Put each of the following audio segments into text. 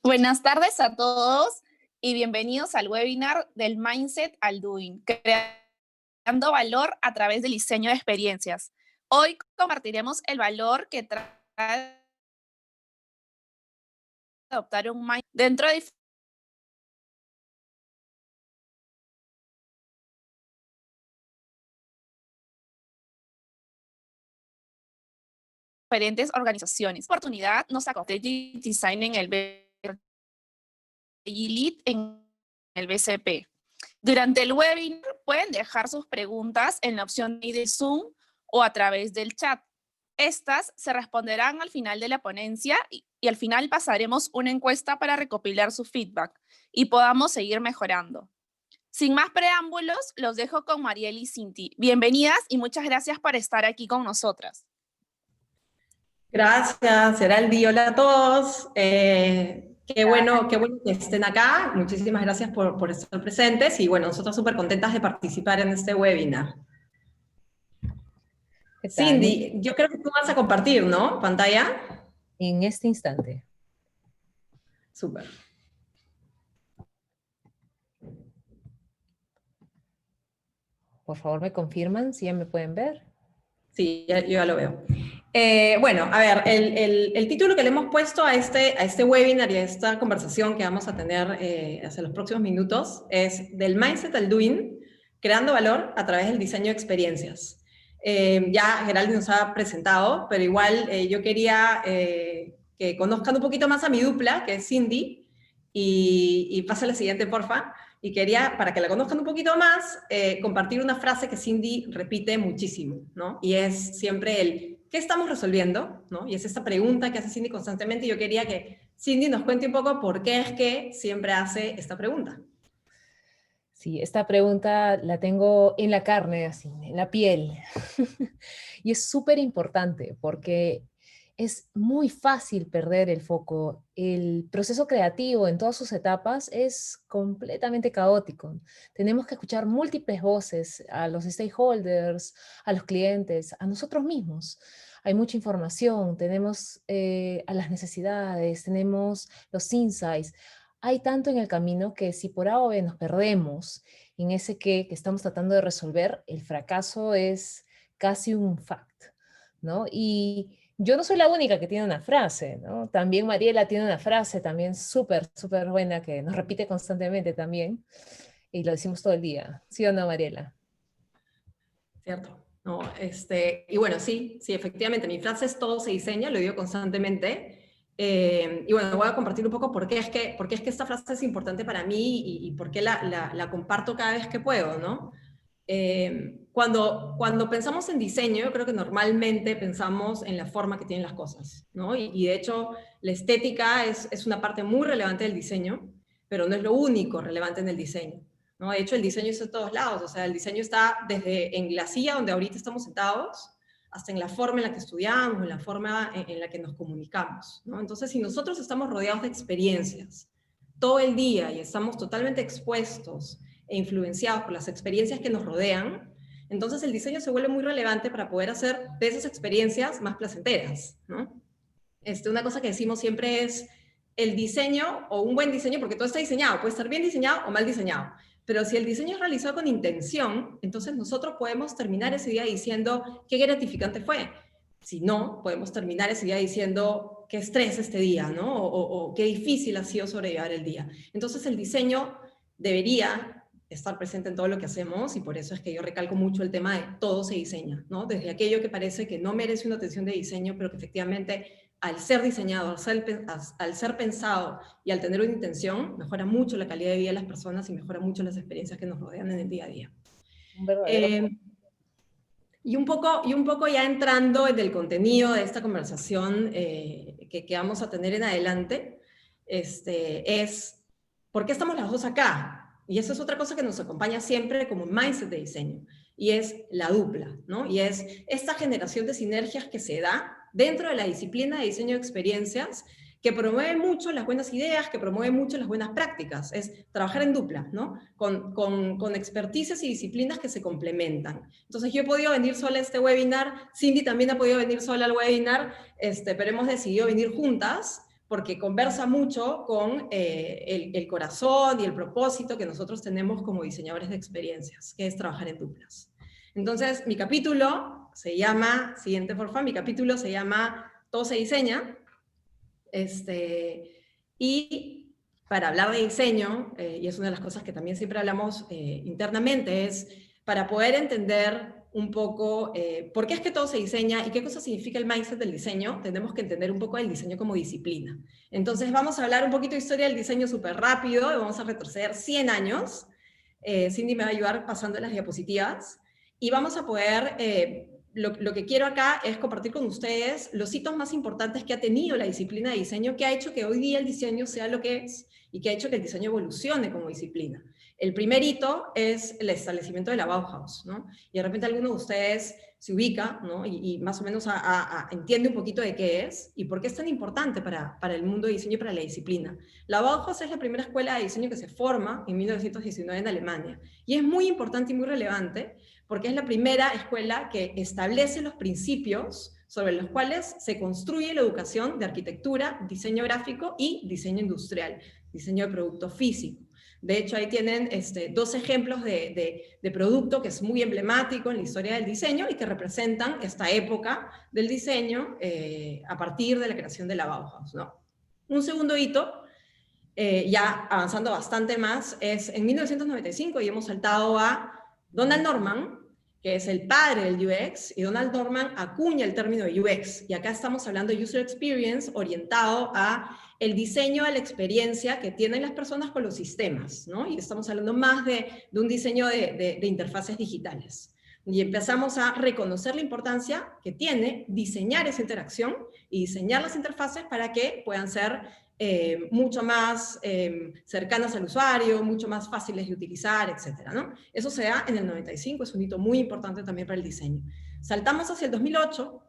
Buenas tardes a todos y bienvenidos al webinar del Mindset al Doing, creando valor a través del diseño de experiencias. Hoy compartiremos el valor que trae adoptar un mindset dentro de diferentes organizaciones. Oportunidad nos acoge Design en el Lead en el BCP. Durante el webinar pueden dejar sus preguntas en la opción de Zoom o a través del chat. Estas se responderán al final de la ponencia y al final pasaremos una encuesta para recopilar su feedback y podamos seguir mejorando. Sin más preámbulos, los dejo con Mariel y Cinti. Bienvenidas y muchas gracias por estar aquí con nosotras. Gracias, Geraldi. Hola a todos. Qué bueno que estén acá. Muchísimas gracias por estar presentes. Y bueno, nosotros súper contentas de participar en este webinar. Cindy, yo creo que tú vas a compartir, ¿no? ¿Pantalla? En este instante. Súper. Por favor, ¿me confirman si ya me pueden ver? Sí, yo ya lo veo. Bueno, a ver, el título que le hemos puesto a este webinar y a esta conversación que vamos a tener hacia los próximos minutos es del Mindset al Doing, creando valor a través del diseño de experiencias. Ya Geraldi nos ha presentado, pero igual yo quería que conozcan un poquito más a mi dupla, que es Cindy, y pasa la siguiente, porfa. Y quería, para que la conozcan un poquito más, compartir una frase que Cindy repite muchísimo, ¿no? Y es siempre el, ¿qué estamos resolviendo? ¿No? Y es esta pregunta que hace Cindy constantemente, y yo quería que Cindy nos cuente un poco por qué es que siempre hace esta pregunta. Sí, esta pregunta la tengo en la carne, así, en la piel. Y es súper importante porque es muy fácil perder el foco. El proceso creativo en todas sus etapas es completamente caótico. Tenemos que escuchar múltiples voces, a los stakeholders, a los clientes, a nosotros mismos. Hay mucha información, tenemos a las necesidades, tenemos los insights. Hay tanto en el camino que si por A o B nos perdemos en ese que estamos tratando de resolver, el fracaso es casi un fact, ¿no? Y yo no soy la única que tiene una frase, ¿no? También Mariela tiene una frase también súper, súper buena que nos repite constantemente también, y lo decimos todo el día. ¿Sí o no, Mariela? Cierto. No, y bueno, sí, efectivamente, mi frase es todo se diseña, lo digo constantemente. Y bueno, voy a compartir un poco por qué es que esta frase es importante para mí y por qué la comparto cada vez que puedo, ¿no? Cuando pensamos en diseño, yo creo que normalmente pensamos en la forma que tienen las cosas, ¿no? Y de hecho, la estética es una parte muy relevante del diseño, pero no es lo único relevante en el diseño, ¿no? De hecho, el diseño está en todos lados, o sea, el diseño está desde en la silla donde ahorita estamos sentados, hasta en la forma en la que estudiamos, en la forma en la que nos comunicamos, ¿no? Entonces, si nosotros estamos rodeados de experiencias todo el día y estamos totalmente expuestos e influenciados por las experiencias que nos rodean, entonces el diseño se vuelve muy relevante para poder hacer de esas experiencias más placenteras, ¿no? Una cosa que decimos siempre es el diseño, o un buen diseño, porque todo está diseñado, puede estar bien diseñado o mal diseñado, pero si el diseño es realizado con intención, entonces nosotros podemos terminar ese día diciendo qué gratificante fue. Si no, podemos terminar ese día diciendo qué estrés este día, ¿no? O qué difícil ha sido sobrellevar el día. Entonces el diseño debería estar presente en todo lo que hacemos, y por eso es que yo recalco mucho el tema de todo se diseña, ¿no? Desde aquello que parece que no merece una atención de diseño, pero que efectivamente al ser diseñado, al ser pensado y al tener una intención, mejora mucho la calidad de vida de las personas y mejora mucho las experiencias que nos rodean en el día a día. Y un poco ya entrando en el contenido de esta conversación que vamos a tener en adelante, es ¿por qué estamos las dos acá? Y esa es otra cosa que nos acompaña siempre como mindset de diseño, y es la dupla, ¿no? Y es esta generación de sinergias que se da dentro de la disciplina de diseño de experiencias, que promueve mucho las buenas ideas, que promueve mucho las buenas prácticas, es trabajar en dupla, ¿no? Con expertices y disciplinas que se complementan. Entonces yo he podido venir sola a este webinar, Cindy también ha podido venir sola al webinar, pero hemos decidido venir juntas, porque conversa mucho con el corazón y el propósito que nosotros tenemos como diseñadores de experiencias, que es trabajar en duplas. Entonces, mi capítulo se llama, siguiente por favor, mi capítulo se llama Todo se diseña, y para hablar de diseño, y es una de las cosas que también siempre hablamos internamente, es para poder entender un poco por qué es que todo se diseña y qué cosa significa el mindset del diseño, tenemos que entender un poco el diseño como disciplina. Entonces vamos a hablar un poquito de historia del diseño súper rápido, y vamos a retroceder 100 años. Cindy me va a ayudar pasando las diapositivas, y vamos a poder... Lo que quiero acá es compartir con ustedes los hitos más importantes que ha tenido la disciplina de diseño, que ha hecho que hoy día el diseño sea lo que es, y que ha hecho que el diseño evolucione como disciplina. El primer hito es el establecimiento de la Bauhaus, ¿no? Y de repente alguno de ustedes se ubica, ¿no? Y más o menos entiende un poquito de qué es, y por qué es tan importante para el mundo de diseño y para la disciplina. La Bauhaus es la primera escuela de diseño que se forma en 1919 en Alemania, y es muy importante y muy relevante, porque es la primera escuela que establece los principios sobre los cuales se construye la educación de arquitectura, diseño gráfico y diseño industrial, diseño de producto físico. De hecho, ahí tienen dos ejemplos de producto que es muy emblemático en la historia del diseño y que representan esta época del diseño a partir de la creación de la Bauhaus, ¿no? Un segundo hito, ya avanzando bastante más, es en 1995, y hemos saltado a Donald Norman, que es el padre del UX, y Donald Norman acuña el término de UX, y acá estamos hablando de User Experience orientado a el diseño de la experiencia que tienen las personas con los sistemas, ¿no? Y estamos hablando más de un diseño de interfaces digitales. Y empezamos a reconocer la importancia que tiene diseñar esa interacción y diseñar las interfaces para que puedan ser mucho más cercanas al usuario, mucho más fáciles de utilizar, etcétera, ¿no? Eso se da en el 95, es un hito muy importante también para el diseño. Saltamos hacia el 2008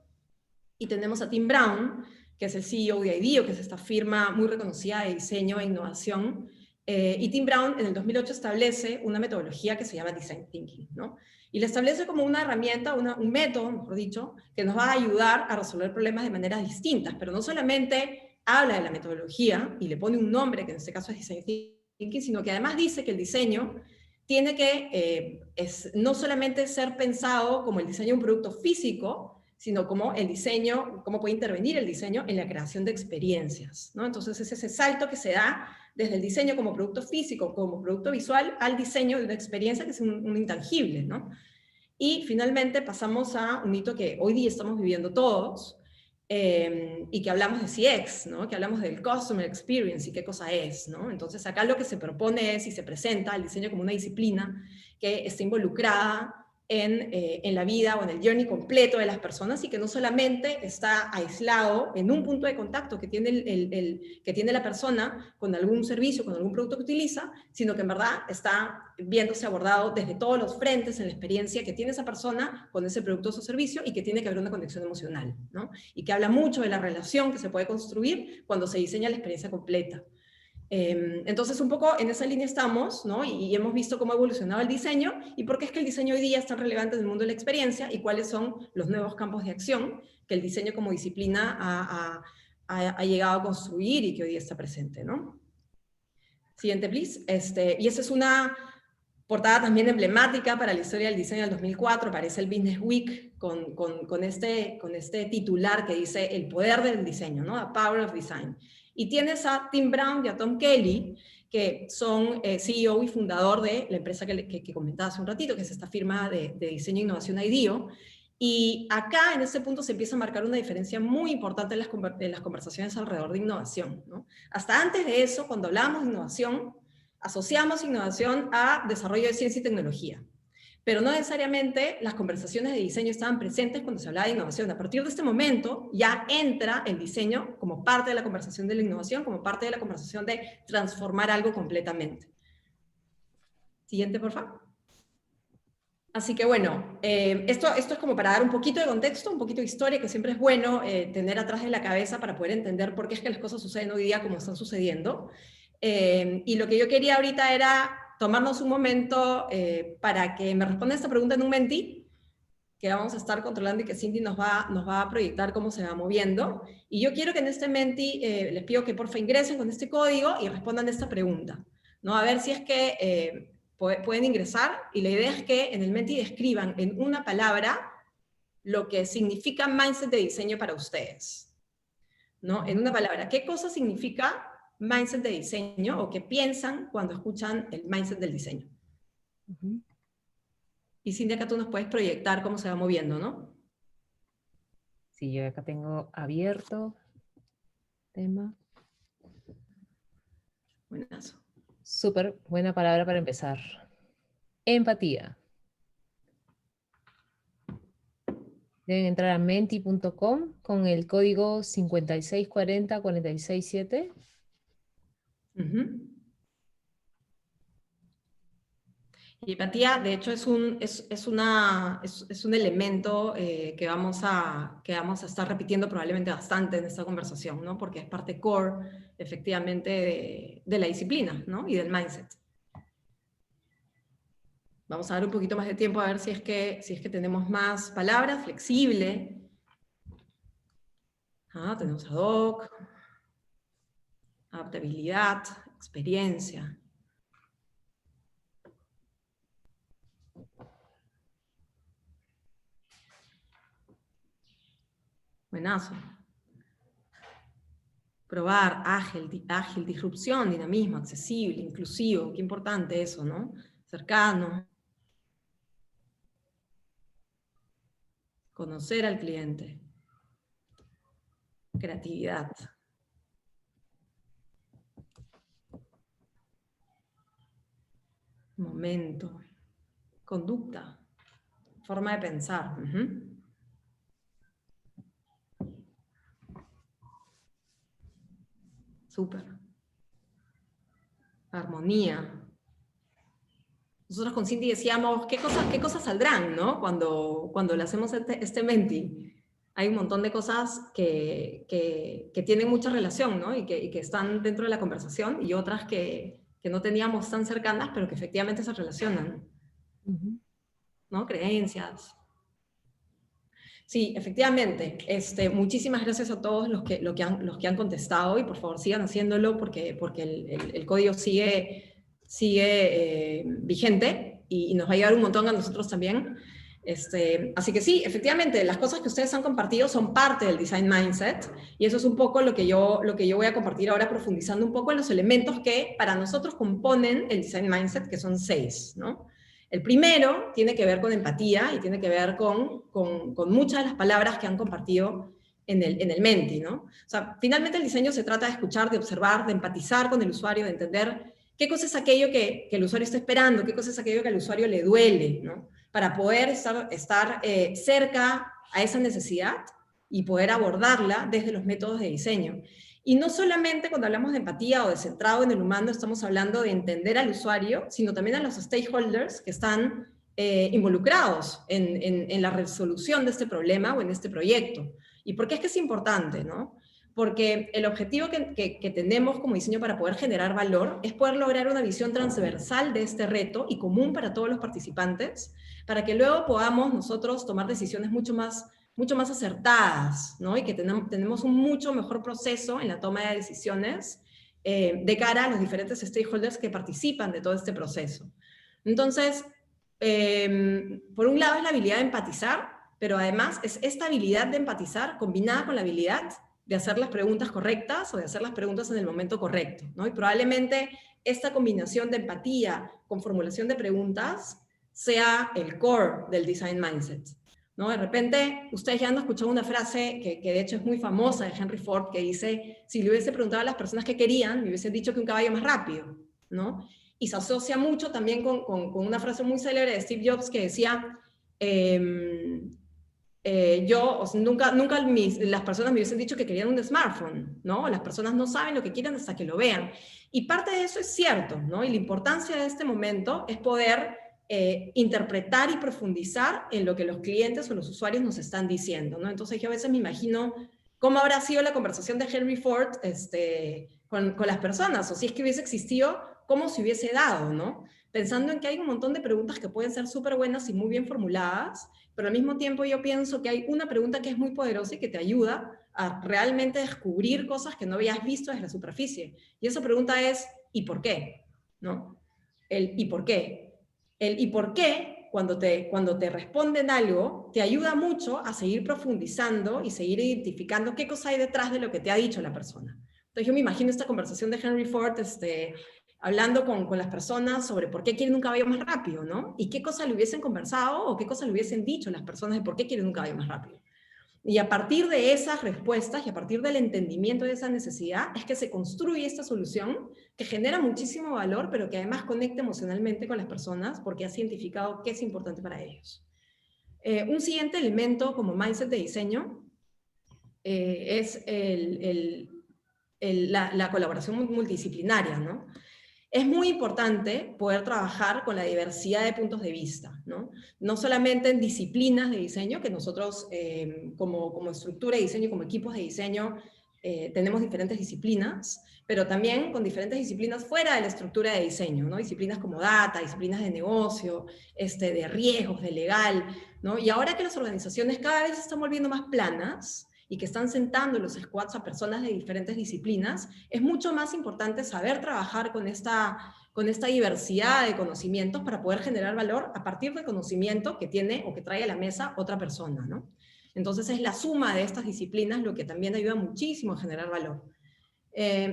y tenemos a Tim Brown, que es el CEO de IDEO, que es esta firma muy reconocida de diseño e innovación, y Tim Brown en el 2008 establece una metodología que se llama Design Thinking, ¿no? Y la establece como una herramienta, un método, mejor dicho, que nos va a ayudar a resolver problemas de maneras distintas, pero no solamente habla de la metodología y le pone un nombre, que en este caso es Design Thinking, sino que además dice que el diseño tiene que no solamente ser pensado como el diseño de un producto físico, sino como el diseño, cómo puede intervenir el diseño en la creación de experiencias, ¿no? Entonces es ese salto que se da desde el diseño como producto físico, como producto visual, al diseño de una experiencia que es un intangible, ¿no? Y finalmente pasamos a un hito que hoy día estamos viviendo todos, y que hablamos de CX, ¿no? Que hablamos del Customer Experience y qué cosa es, ¿no? Entonces acá lo que se propone es y se presenta el diseño como una disciplina que está involucrada en la vida o en el journey completo de las personas, y que no solamente está aislado en un punto de contacto que tiene, que tiene la persona con algún servicio, con algún producto que utiliza, sino que en verdad está viéndose abordado desde todos los frentes en la experiencia que tiene esa persona con ese producto o su servicio, y que tiene que haber una conexión emocional, ¿no? Y que habla mucho de la relación que se puede construir cuando se diseña la experiencia completa. Entonces un poco en esa línea estamos, ¿no? Y hemos visto cómo ha evolucionado el diseño y por qué es que el diseño hoy día es tan relevante en el mundo de la experiencia, y cuáles son los nuevos campos de acción que el diseño como disciplina ha llegado a construir y que hoy día está presente, ¿no? Siguiente, please. Y esa es una portada también emblemática para la historia del diseño del 2004, aparece el Business Week con este titular que dice el poder del diseño, ¿no? The Power of Design. Y tienes a Tim Brown y a Tom Kelly, que son CEO y fundador de la empresa que comentaba hace un ratito, que es esta firma de diseño e innovación IDEO. Y acá, en este punto, se empieza a marcar una diferencia muy importante en las conversaciones alrededor de innovación, ¿no? Hasta antes de eso, cuando hablábamos de innovación, asociamos innovación a desarrollo de ciencia y tecnología. Pero no necesariamente las conversaciones de diseño estaban presentes cuando se hablaba de innovación. A partir de este momento ya entra el diseño como parte de la conversación de la innovación, como parte de la conversación de transformar algo completamente. Siguiente, por favor. Así que bueno, esto es como para dar un poquito de contexto, un poquito de historia, que siempre es bueno tener atrás de la cabeza para poder entender por qué es que las cosas suceden hoy día como están sucediendo. Y lo que yo quería ahorita era tomarnos un momento para que me responda esta pregunta en un mentí. que vamos a estar controlando y que Cindy nos va a proyectar cómo se va moviendo. Y yo quiero que en este Menti les pido que porfa ingresen con este código y respondan esta pregunta, ¿no? A ver si es que pueden ingresar, y la idea es que en el Menti describan en una palabra lo que significa mindset de diseño para ustedes, ¿no? En una palabra, ¿qué cosa significa mindset de diseño o qué piensan cuando escuchan el mindset del diseño? Y Cindy, acá tú nos puedes proyectar cómo se va moviendo, ¿no? Sí, yo acá tengo abierto tema. Buenazo. Súper buena palabra para empezar. Empatía. Deben entrar a menti.com con el código 5640-467. Y empatía, de hecho, es un elemento que vamos a estar repitiendo probablemente bastante en esta conversación, ¿no? Porque es parte core, efectivamente, de la disciplina, ¿no? Y del mindset. Vamos a dar un poquito más de tiempo a ver si es que tenemos más palabras. Flexible. Tenemos ad hoc. Adaptabilidad, experiencia. Buenazo. Probar, ágil, disrupción, dinamismo, accesible, inclusivo. Qué importante eso, ¿no? Cercano. Conocer al cliente. Creatividad. Momento. Conducta. Forma de pensar. Súper. Armonía. Nosotros con Cindy decíamos, ¿qué cosas saldrán, ¿no? Cuando le hacemos este Menti. Hay un montón de cosas que tienen mucha relación, ¿no? Y que están dentro de la conversación, y otras que no teníamos tan cercanas, pero que efectivamente se relacionan. ¿No? Creencias. Sí, efectivamente. Muchísimas gracias a todos los que han contestado, y por favor sigan haciéndolo porque el código sigue vigente y nos va a ayudar un montón a nosotros también. Así que sí, efectivamente, las cosas que ustedes han compartido son parte del Design Mindset, y eso es un poco lo que yo voy a compartir ahora, profundizando un poco en los elementos que para nosotros componen el Design Mindset, que son 6, ¿no? El primero tiene que ver con empatía y tiene que ver con muchas de las palabras que han compartido en el Menti, ¿no? O sea, finalmente el diseño se trata de escuchar, de observar, de empatizar con el usuario, de entender qué cosa es aquello que el usuario está esperando, qué cosa es aquello que al usuario le duele, ¿no? Para poder estar cerca a esa necesidad y poder abordarla desde los métodos de diseño. Y no solamente cuando hablamos de empatía o de centrado en el humano estamos hablando de entender al usuario, sino también a los stakeholders que están involucrados en la resolución de este problema o en este proyecto. ¿Y por qué es que es importante, no? Porque el objetivo que tenemos como diseño para poder generar valor es poder lograr una visión transversal de este reto y común para todos los participantes, para que luego podamos nosotros tomar decisiones mucho más acertadas, ¿no? Y que tenemos un mucho mejor proceso en la toma de decisiones de cara a los diferentes stakeholders que participan de todo este proceso. Entonces, por un lado es la habilidad de empatizar, pero además es esta habilidad de empatizar combinada con la habilidad de hacer las preguntas correctas o de hacer las preguntas en el momento correcto, ¿no? Y probablemente esta combinación de empatía con formulación de preguntas sea el core del Design Mindset, ¿no? De repente, ustedes ya han escuchado una frase que de hecho es muy famosa de Henry Ford, que dice, si le hubiese preguntado a las personas qué querían, me hubiesen dicho que un caballo más rápido, ¿no? Y se asocia mucho también con una frase muy célebre de Steve Jobs que decía, nunca las personas me hubiesen dicho que querían un smartphone, ¿no? Las personas no saben lo que quieren hasta que lo vean. Y parte de eso es cierto, ¿no? Y la importancia de este momento es poder interpretar y profundizar en lo que los clientes o los usuarios nos están diciendo, ¿no? Entonces yo a veces me imagino cómo habrá sido la conversación de Henry Ford con las personas, o si es que hubiese existido, cómo se hubiese dado, ¿no? Pensando en que hay un montón de preguntas que pueden ser súper buenas y muy bien formuladas, pero al mismo tiempo yo pienso que hay una pregunta que es muy poderosa y que te ayuda a realmente descubrir cosas que no habías visto desde la superficie. Y esa pregunta es, ¿y por qué? ¿No? El ¿y por qué? El ¿y por qué? Cuando te responden algo, te ayuda mucho a seguir profundizando y seguir identificando qué cosa hay detrás de lo que te ha dicho la persona. Entonces yo me imagino esta conversación de Henry Ford, hablando con las personas sobre por qué quieren un caballo más rápido, ¿no? Y qué cosa le hubiesen conversado o qué cosa le hubiesen dicho las personas de por qué quieren un caballo más rápido. Y a partir de esas respuestas y a partir del entendimiento de esa necesidad es que se construye esta solución que genera muchísimo valor, pero que además conecta emocionalmente con las personas porque has identificado qué es importante para ellos. Un siguiente elemento como mindset de diseño es la colaboración multidisciplinaria, ¿no? Es muy importante poder trabajar con la diversidad de puntos de vista, ¿no? No solamente en disciplinas de diseño, que nosotros como estructura de diseño, como equipos de diseño, tenemos diferentes disciplinas, pero también con diferentes disciplinas fuera de la estructura de diseño, ¿no? Disciplinas como data, disciplinas de negocio, de riesgos, de legal, ¿no? Y ahora que las organizaciones cada vez se están volviendo más planas, y que están sentando los squads a personas de diferentes disciplinas, es mucho más importante saber trabajar con esta diversidad de conocimientos para poder generar valor a partir del conocimiento que tiene o que trae a la mesa otra persona, ¿no? Entonces es la suma de estas disciplinas lo que también ayuda muchísimo a generar valor.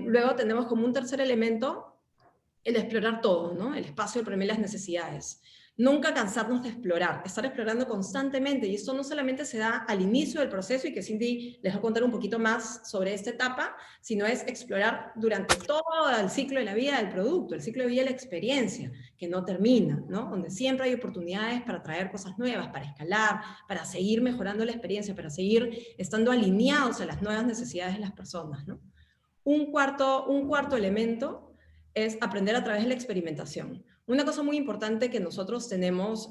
Luego tenemos como un tercer elemento el explorar todo, ¿no? El espacio, el problema y las necesidades. Nunca cansarnos de explorar, estar explorando constantemente, y esto no solamente se da al inicio del proceso, y que Cindy les va a contar un poquito más sobre esta etapa, sino es explorar durante todo el ciclo de la vida del producto, el ciclo de vida de la experiencia, que no termina, ¿no? Donde siempre hay oportunidades para traer cosas nuevas, para escalar, para seguir mejorando la experiencia, para seguir estando alineados a las nuevas necesidades de las personas, ¿no? Un cuarto elemento es aprender a través de la experimentación. Una cosa muy importante que nosotros tenemos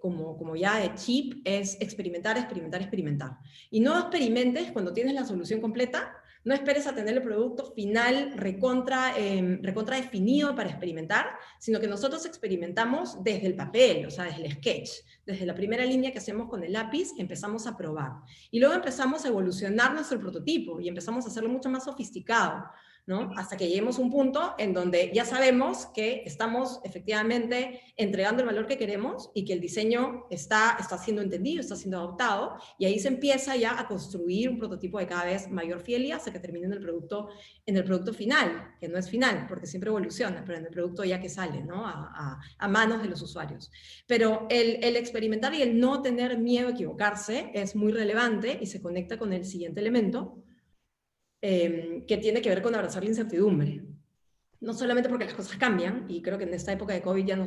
como ya de chip es experimentar, experimentar, experimentar. Y no experimentes cuando tienes la solución completa, no esperes a tener el producto final recontra definido para experimentar, sino que nosotros experimentamos desde el papel, o sea, desde el sketch, desde la primera línea que hacemos con el lápiz, empezamos a probar. Y luego empezamos a evolucionar nuestro prototipo y empezamos a hacerlo mucho más sofisticado, ¿no? Hasta que lleguemos a un punto en donde ya sabemos que estamos efectivamente entregando el valor que queremos y que el diseño está siendo entendido, está siendo adoptado, y ahí se empieza ya a construir un prototipo de cada vez mayor fidelidad hasta que termine en el producto final, que no es final, porque siempre evoluciona, pero en el producto ya que sale, ¿no? a manos de los usuarios. Pero el experimentar y el no tener miedo a equivocarse es muy relevante y se conecta con el siguiente elemento, que tiene que ver con abrazar la incertidumbre. No solamente porque las cosas cambian, y creo que en esta época de COVID ya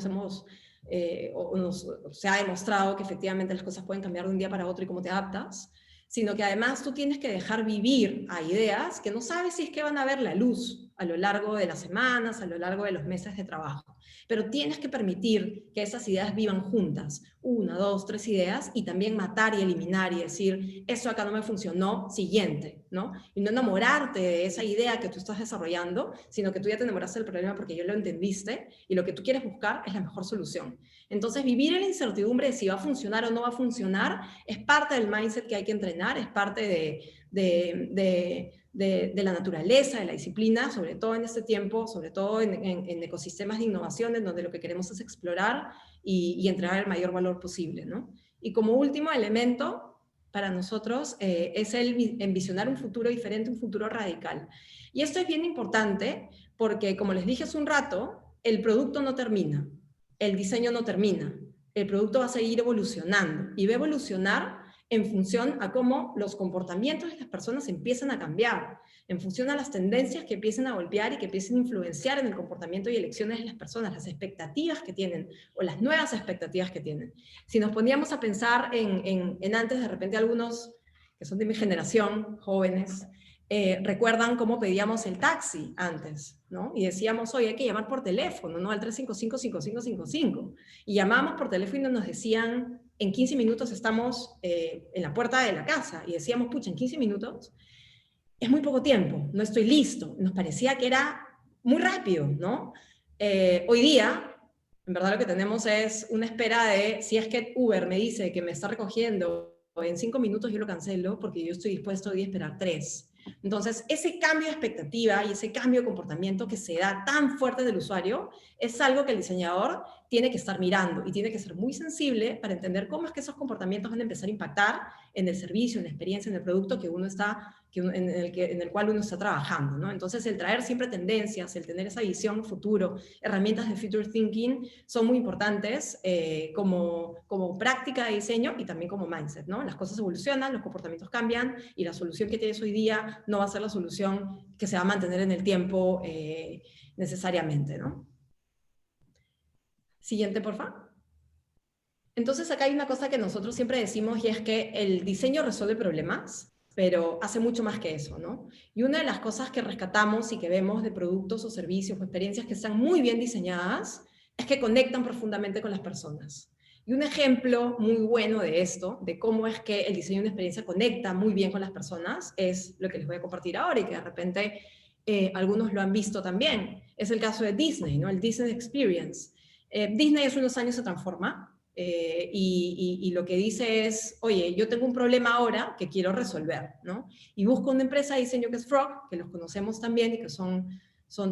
se ha demostrado que efectivamente las cosas pueden cambiar de un día para otro y cómo te adaptas, sino que además tú tienes que dejar vivir a ideas que no sabes si es que van a ver la luz a lo largo de las semanas, a lo largo de los meses de trabajo. Pero tienes que permitir que esas ideas vivan juntas, 1, 2, 3 ideas, y también matar y eliminar y decir, eso acá no me funcionó, siguiente, ¿no? Y no enamorarte de esa idea que tú estás desarrollando, sino que tú ya te enamoraste del problema porque ya lo entendiste, y lo que tú quieres buscar es la mejor solución. Entonces, vivir en la incertidumbre de si va a funcionar o no va a funcionar es parte del mindset que hay que entrenar, es parte de la naturaleza, de la disciplina, sobre todo en este tiempo, sobre todo en ecosistemas de innovación, en donde lo que queremos es explorar y entregar el mayor valor posible, ¿no? Y como último elemento, para nosotros, es el envisionar un futuro diferente, un futuro radical. Y esto es bien importante porque, como les dije hace un rato, el producto no termina, el diseño no termina, el producto va a seguir evolucionando, y va a evolucionar en función a cómo los comportamientos de las personas empiezan a cambiar, en función a las tendencias que empiecen a golpear y que empiecen a influenciar en el comportamiento y elecciones de las personas, las expectativas que tienen, o las nuevas expectativas que tienen. Si nos poníamos a pensar en antes, de repente algunos que son de mi generación, jóvenes, recuerdan cómo pedíamos el taxi antes, ¿no? Y decíamos, oye, hay que llamar por teléfono, ¿no? Al 355-5555. Y llamábamos por teléfono y nos decían, en 15 minutos estamos en la puerta de la casa. Y decíamos, pucha, en 15 minutos es muy poco tiempo, no estoy listo. Nos parecía que era muy rápido, ¿no? Hoy día En verdad lo que tenemos es una espera de, si es que Uber me dice que me está recogiendo en 5 minutos, yo lo cancelo porque yo estoy dispuesto hoy a esperar 3. Entonces, ese cambio de expectativa y ese cambio de comportamiento que se da tan fuerte del usuario es algo que el diseñador tiene que estar mirando y tiene que ser muy sensible para entender cómo es que esos comportamientos van a empezar a impactar en el servicio, en la experiencia, en el producto que uno está, en el cual uno está trabajando, ¿no? Entonces, el traer siempre tendencias, el tener esa visión futuro, herramientas de future thinking son muy importantes como práctica de diseño y también como mindset, ¿no? Las cosas evolucionan, los comportamientos cambian y la solución que tienes hoy día no va a ser la solución que se va a mantener en el tiempo necesariamente, ¿no? Siguiente, por favor. Entonces acá hay una cosa que nosotros siempre decimos y es que el diseño resuelve problemas, pero hace mucho más que eso, ¿no? Y una de las cosas que rescatamos y que vemos de productos o servicios o experiencias que están muy bien diseñadas es que conectan profundamente con las personas. Y un ejemplo muy bueno de esto, de cómo es que el diseño de una experiencia conecta muy bien con las personas, es lo que les voy a compartir ahora y que de repente algunos lo han visto también. Es el caso de Disney, ¿no? El Disney Experience. Disney hace unos años se transforma y lo que dice es, oye, yo tengo un problema ahora que quiero resolver, ¿no? Y busca una empresa de diseño que es Frog, que los conocemos también y que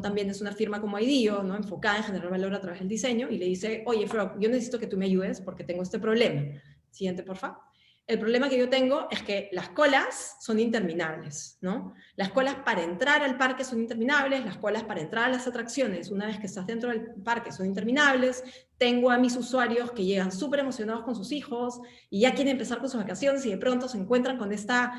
también es una firma como IDEO, ¿no? Enfocada en generar valor a través del diseño, y le dice, oye, Frog, yo necesito que tú me ayudes porque tengo este problema. Siguiente, por favor. El problema que yo tengo es que las colas son interminables, ¿no? Las colas para entrar al parque son interminables, las colas para entrar a las atracciones, una vez que estás dentro del parque, son interminables. Tengo a mis usuarios que llegan súper emocionados con sus hijos y ya quieren empezar con sus vacaciones y de pronto se encuentran con esta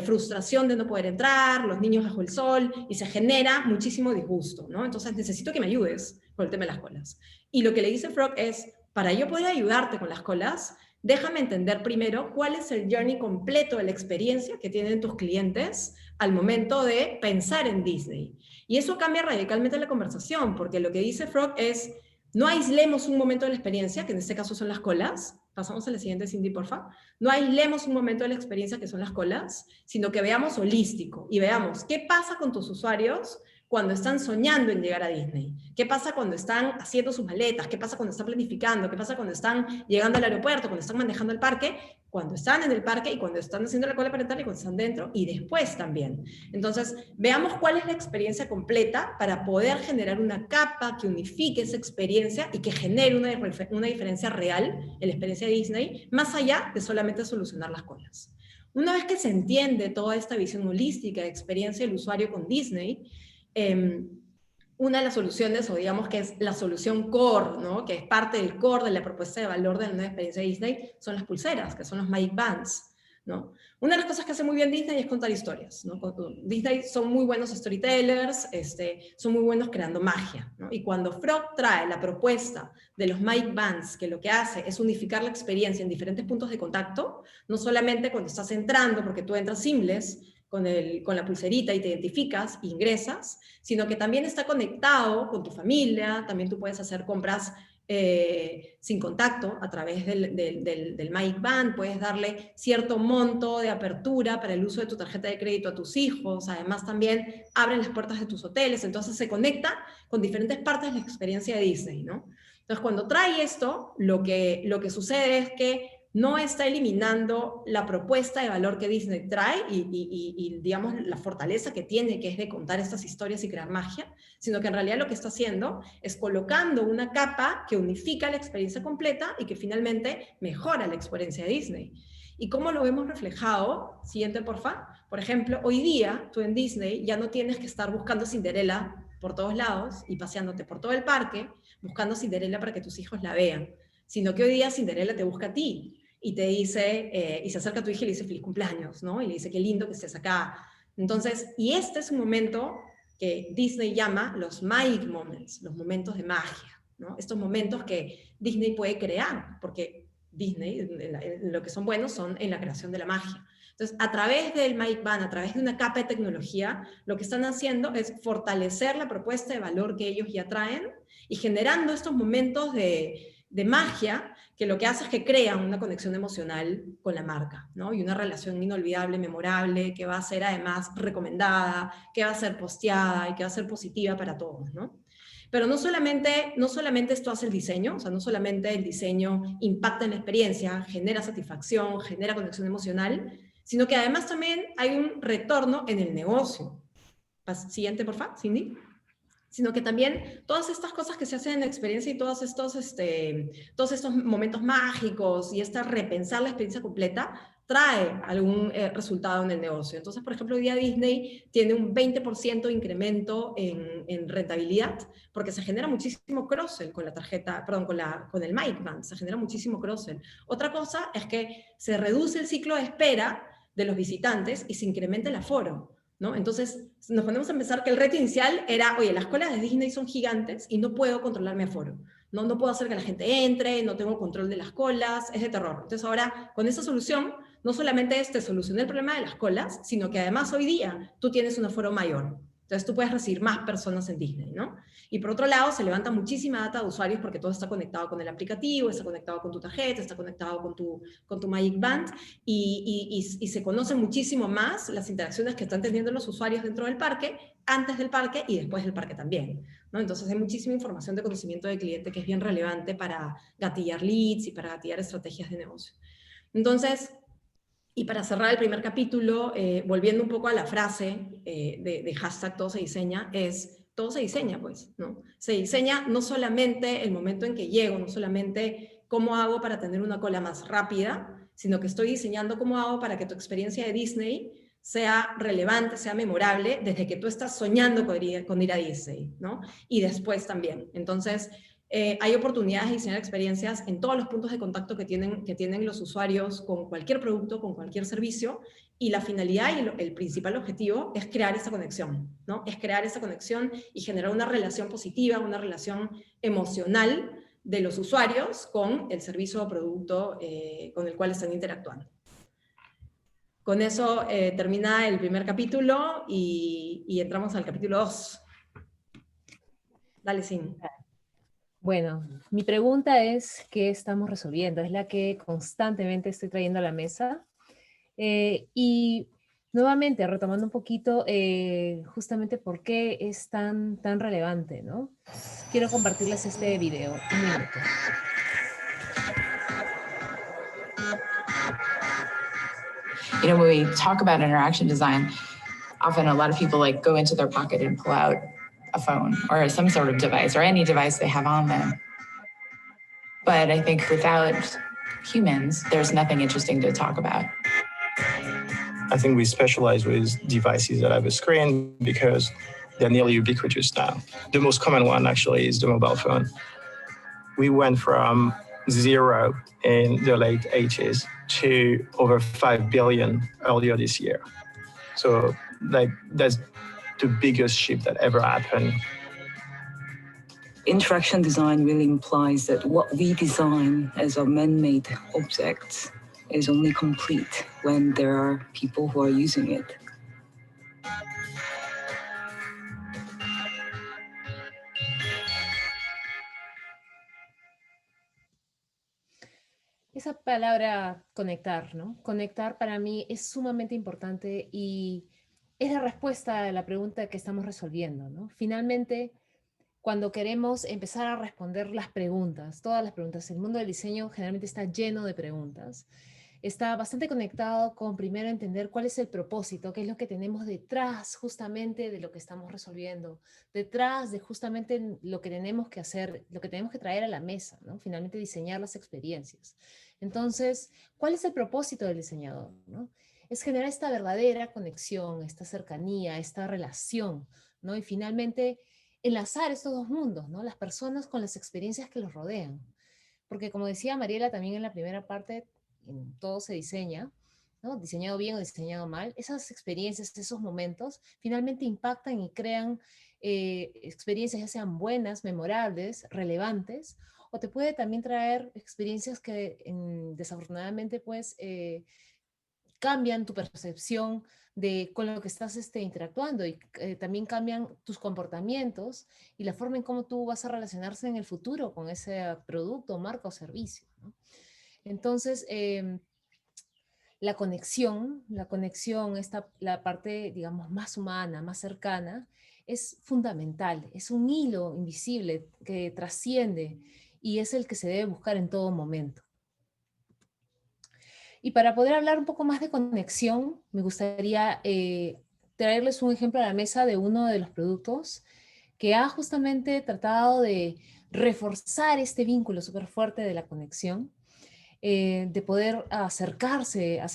frustración de no poder entrar, los niños bajo el sol, y se genera muchísimo disgusto, ¿no? Entonces necesito que me ayudes con el tema de las colas. Y lo que le dice Frog es, para yo poder ayudarte con las colas, déjame entender primero cuál es el journey completo de la experiencia que tienen tus clientes al momento de pensar en Disney. Y eso cambia radicalmente la conversación, porque lo que dice Frog es, no aislemos un momento de la experiencia, que en este caso son las colas. Pasamos a la siguiente, Cindy, porfa. No aislemos un momento de la experiencia, que son las colas, sino que veamos holístico y veamos qué pasa con tus usuarios cuando están soñando en llegar a Disney. ¿Qué pasa cuando están haciendo sus maletas? ¿Qué pasa cuando están planificando? ¿Qué pasa cuando están llegando al aeropuerto? ¿Cuando están manejando el parque? Cuando están en el parque y cuando están haciendo la cola para entrar y cuando están dentro y después también. Entonces, veamos cuál es la experiencia completa para poder generar una capa que unifique esa experiencia y que genere una diferencia real en la experiencia de Disney, más allá de solamente solucionar las colas. Una vez que se entiende toda esta visión holística de experiencia del usuario con Disney, una de las soluciones, o digamos que es la solución core, ¿no? Que es parte del core de la propuesta de valor de la nueva experiencia de Disney, son las pulseras, que son los Magic Bands, ¿no? Una de las cosas que hace muy bien Disney es contar historias, ¿no? Disney son muy buenos storytellers, son muy buenos creando magia, ¿no? Y cuando Frog trae la propuesta de los Magic Bands, que lo que hace es unificar la experiencia en diferentes puntos de contacto, no solamente cuando estás entrando, porque tú entras seamless, con la pulserita y te identificas e ingresas, sino que también está conectado con tu familia, también tú puedes hacer compras sin contacto a través del Magic Band, puedes darle cierto monto de apertura para el uso de tu tarjeta de crédito a tus hijos, además también abren las puertas de tus hoteles, entonces se conecta con diferentes partes de la experiencia de Disney, ¿no? Entonces cuando trae esto, lo que sucede es que no está eliminando la propuesta de valor que Disney trae y digamos, la fortaleza que tiene, que es de contar estas historias y crear magia, sino que en realidad lo que está haciendo es colocando una capa que unifica la experiencia completa y que finalmente mejora la experiencia de Disney. ¿Y cómo lo vemos reflejado? Siguiente, porfa. Por ejemplo, hoy día tú en Disney ya no tienes que estar buscando Cinderela por todos lados y paseándote por todo el parque, buscando Cinderela para que tus hijos la vean, sino que hoy día Cinderela te busca a ti. Y te dice, y se acerca a tu hija y le dice feliz cumpleaños, ¿no? Y le dice qué lindo que estés acá. Entonces, y este es un momento que Disney llama los Magic Moments, los momentos de magia, ¿no? Estos momentos que Disney puede crear, porque Disney, lo que son buenos son en la creación de la magia. Entonces, a través del Magic Band, a través de una capa de tecnología, lo que están haciendo es fortalecer la propuesta de valor que ellos ya traen y generando estos momentos de magia, que lo que hace es que crea una conexión emocional con la marca, ¿no? Y una relación inolvidable, memorable, que va a ser además recomendada, que va a ser posteada y que va a ser positiva para todos, ¿no? Pero no solamente esto hace el diseño, o sea, no solamente el diseño impacta en la experiencia, genera satisfacción, genera conexión emocional, sino que además también hay un retorno en el negocio. Siguiente, por favor, Cindy. Sino que también todas estas cosas que se hacen en la experiencia y todos estos momentos mágicos y repensar la experiencia completa trae algún resultado en el negocio. Entonces, por ejemplo, hoy día Disney tiene un 20% de incremento en rentabilidad porque se genera muchísimo cross-sell con la tarjeta, perdón, con el Mic Band, se genera muchísimo cross-sell. Otra cosa es que se reduce el ciclo de espera de los visitantes y se incrementa el aforo, ¿no? Entonces nos ponemos a pensar que el reto inicial era, oye, las colas de Disney son gigantes y no puedo controlar mi aforo, no puedo hacer que la gente entre, no tengo control de las colas, es de terror. Entonces ahora, con esa solución, no solamente te solucioné el problema de las colas, sino que además hoy día tú tienes un aforo mayor. Entonces tú puedes recibir más personas en Disney, ¿no? Y por otro lado, se levanta muchísima data de usuarios porque todo está conectado con el aplicativo, está conectado con tu tarjeta, está conectado con tu Magic Band y se conocen muchísimo más las interacciones que están teniendo los usuarios dentro del parque, antes del parque y después del parque también, ¿no? Entonces hay muchísima información de conocimiento del cliente que es bien relevante para gatillar leads y para gatillar estrategias de negocio. Entonces, y para cerrar el primer capítulo, volviendo un poco a la frase de hashtag todo se diseña, todo se diseña, pues, ¿no? Se diseña no solamente el momento en que llego, no solamente cómo hago para tener una cola más rápida, sino que estoy diseñando cómo hago para que tu experiencia de Disney sea relevante, sea memorable, desde que tú estás soñando con ir a Disney, ¿no? Y después también. Entonces, hay oportunidades de diseñar experiencias en todos los puntos de contacto que tienen los usuarios con cualquier producto, con cualquier servicio, y la finalidad y el principal objetivo es crear esa conexión, ¿no? Es crear esa conexión y generar una relación positiva, una relación emocional de los usuarios con el servicio o producto con el cual están interactuando. Con eso termina el primer capítulo y entramos al capítulo 2. Dale, Sin. Bueno, mi pregunta es, ¿qué estamos resolviendo? Es la que constantemente estoy trayendo a la mesa. Y nuevamente, retomando un poquito, justamente por qué es tan relevante, ¿no? Quiero compartirles este video. Un minuto. You know, when we talk about interaction design, often a lot of people like go into their pocket and pull out a phone or some sort of device or any device they have on them. But I think without humans, there's nothing interesting to talk about. I think we specialize with devices that have a screen because they're nearly ubiquitous now. The most common one actually is the mobile phone. We went from 0 in the late 80s to over 5 billion earlier this year. So that's the biggest shift that ever happened. Interaction design really implies that what we design as a man-made object is only complete when there are people who are using it. Esa palabra conectar, ¿no? Conectar para mí es sumamente importante y es la respuesta a la pregunta que estamos resolviendo, ¿no? Finalmente, cuando queremos empezar a responder las preguntas, todas las preguntas, el mundo del diseño generalmente está lleno de preguntas. Está bastante conectado con primero entender cuál es el propósito, qué es lo que tenemos detrás justamente de lo que estamos resolviendo, detrás de justamente lo que tenemos que hacer, lo que tenemos que traer a la mesa, ¿no? Finalmente diseñar las experiencias. Entonces, ¿cuál es el propósito del diseñador, ¿no? Es generar esta verdadera conexión, esta cercanía, esta relación, ¿no? Y finalmente enlazar estos dos mundos, ¿no? Las personas con las experiencias que los rodean. Porque como decía Mariela también en la primera parte, en todo se diseña, ¿no? Diseñado bien o diseñado mal, esas experiencias, esos momentos, finalmente impactan y crean experiencias ya sean buenas, memorables, relevantes, o te puede también traer experiencias que desafortunadamente pues cambian tu percepción de con lo que estás interactuando y también cambian tus comportamientos y la forma en cómo tú vas a relacionarse en el futuro con ese producto, marca o servicio, ¿no? Entonces, la conexión, la parte, digamos, más humana, más cercana, es fundamental, es un hilo invisible que trasciende y es el que se debe buscar en todo momento. Y para poder hablar un poco más de conexión, me gustaría traerles un ejemplo a la mesa de uno de los productos que ha justamente tratado de reforzar este vínculo súper fuerte de la conexión, de poder acercarnos a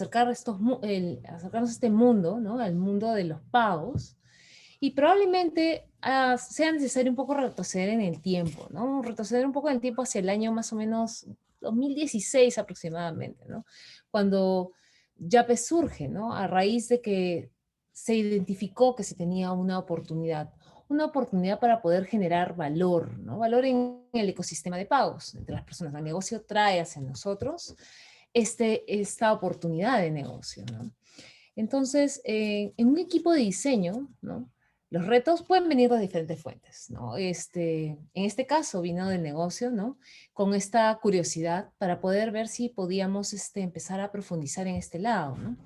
este mundo, ¿no? Al mundo de los pagos. Y probablemente sea necesario un poco retroceder en el tiempo, ¿no? Retroceder un poco en el tiempo hacia el año más o menos 2016 aproximadamente, ¿no? Cuando Yape surge, ¿no? A raíz de que se identificó que se tenía una oportunidad para poder generar valor, ¿no? Valor en el ecosistema de pagos entre las personas. El negocio trae hacia nosotros esta oportunidad de negocio, ¿no? Entonces, en un equipo de diseño, ¿no? Los retos pueden venir de diferentes fuentes, ¿no? En este caso vino del negocio, ¿no? Con esta curiosidad para poder ver si podíamos empezar a profundizar en este lado, ¿no?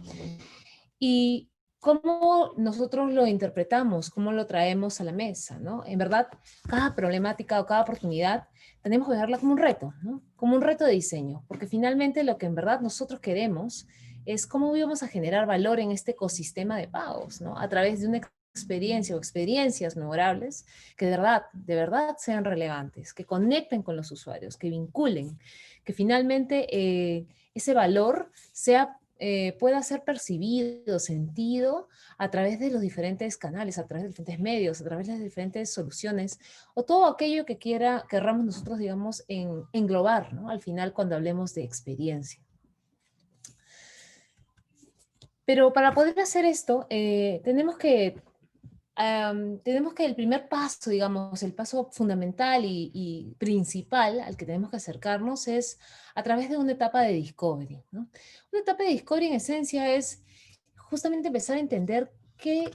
Y cómo nosotros lo interpretamos, cómo lo traemos a la mesa, ¿no? En verdad, cada problemática o cada oportunidad tenemos que verla como un reto, ¿no? Como un reto de diseño, porque finalmente lo que en verdad nosotros queremos es cómo vamos a generar valor en este ecosistema de pagos, ¿no? A través de una experiencia o experiencias memorables que de verdad sean relevantes, que conecten con los usuarios, que vinculen, que finalmente ese valor pueda ser percibido, sentido a través de los diferentes canales, a través de diferentes medios, a través de las diferentes soluciones, o todo aquello que querramos nosotros, digamos, englobar, ¿no? Al final cuando hablemos de experiencia. Pero para poder hacer esto, tenemos que el primer paso, digamos, el paso fundamental y principal al que tenemos que acercarnos es a través de una etapa de discovery, ¿no? Una etapa de discovery en esencia es justamente empezar a entender qué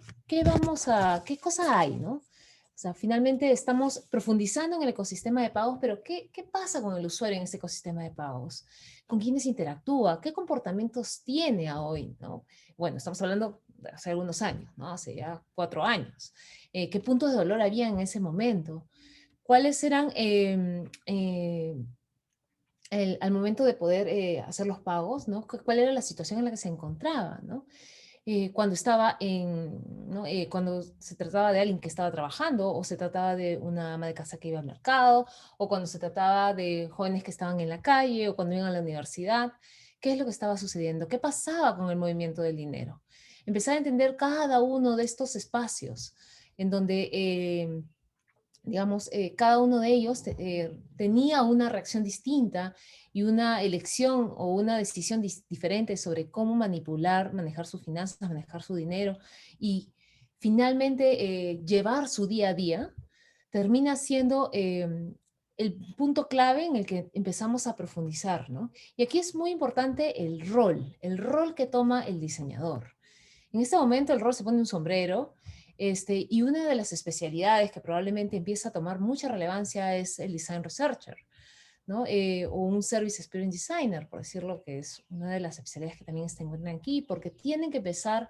cosa hay, ¿no? O sea, finalmente estamos profundizando en el ecosistema de pagos, pero ¿qué pasa con el usuario en este ecosistema de pagos? ¿Con quiénes interactúa? ¿Qué comportamientos tiene a hoy, ¿no? Bueno, estamos hablando de hace algunos años, ¿no? Hace ya 4 años. ¿Qué puntos de dolor había en ese momento? ¿Cuáles eran, al momento de poder hacer los pagos, ¿no? ¿Cuál era la situación en la que se encontraba, ¿no? Cuando estaba ¿no? Cuando se trataba de alguien que estaba trabajando, o se trataba de una ama de casa que iba al mercado, o cuando se trataba de jóvenes que estaban en la calle, o cuando iban a la universidad, ¿qué es lo que estaba sucediendo? ¿Qué pasaba con el movimiento del dinero? Empezar a entender cada uno de estos espacios en donde digamos, cada uno de ellos tenía una reacción distinta y una elección o una decisión diferente sobre cómo manejar sus finanzas, manejar su dinero y finalmente llevar su día a día, termina siendo el punto clave en el que empezamos a profundizar, ¿no? Y aquí es muy importante el rol que toma el diseñador. En este momento el rol se pone un sombrero, y una de las especialidades que probablemente empieza a tomar mucha relevancia es el Design Researcher, ¿no? O un Service Experience Designer, por decirlo, que es una de las especialidades que también se encuentran aquí, porque tienen que empezar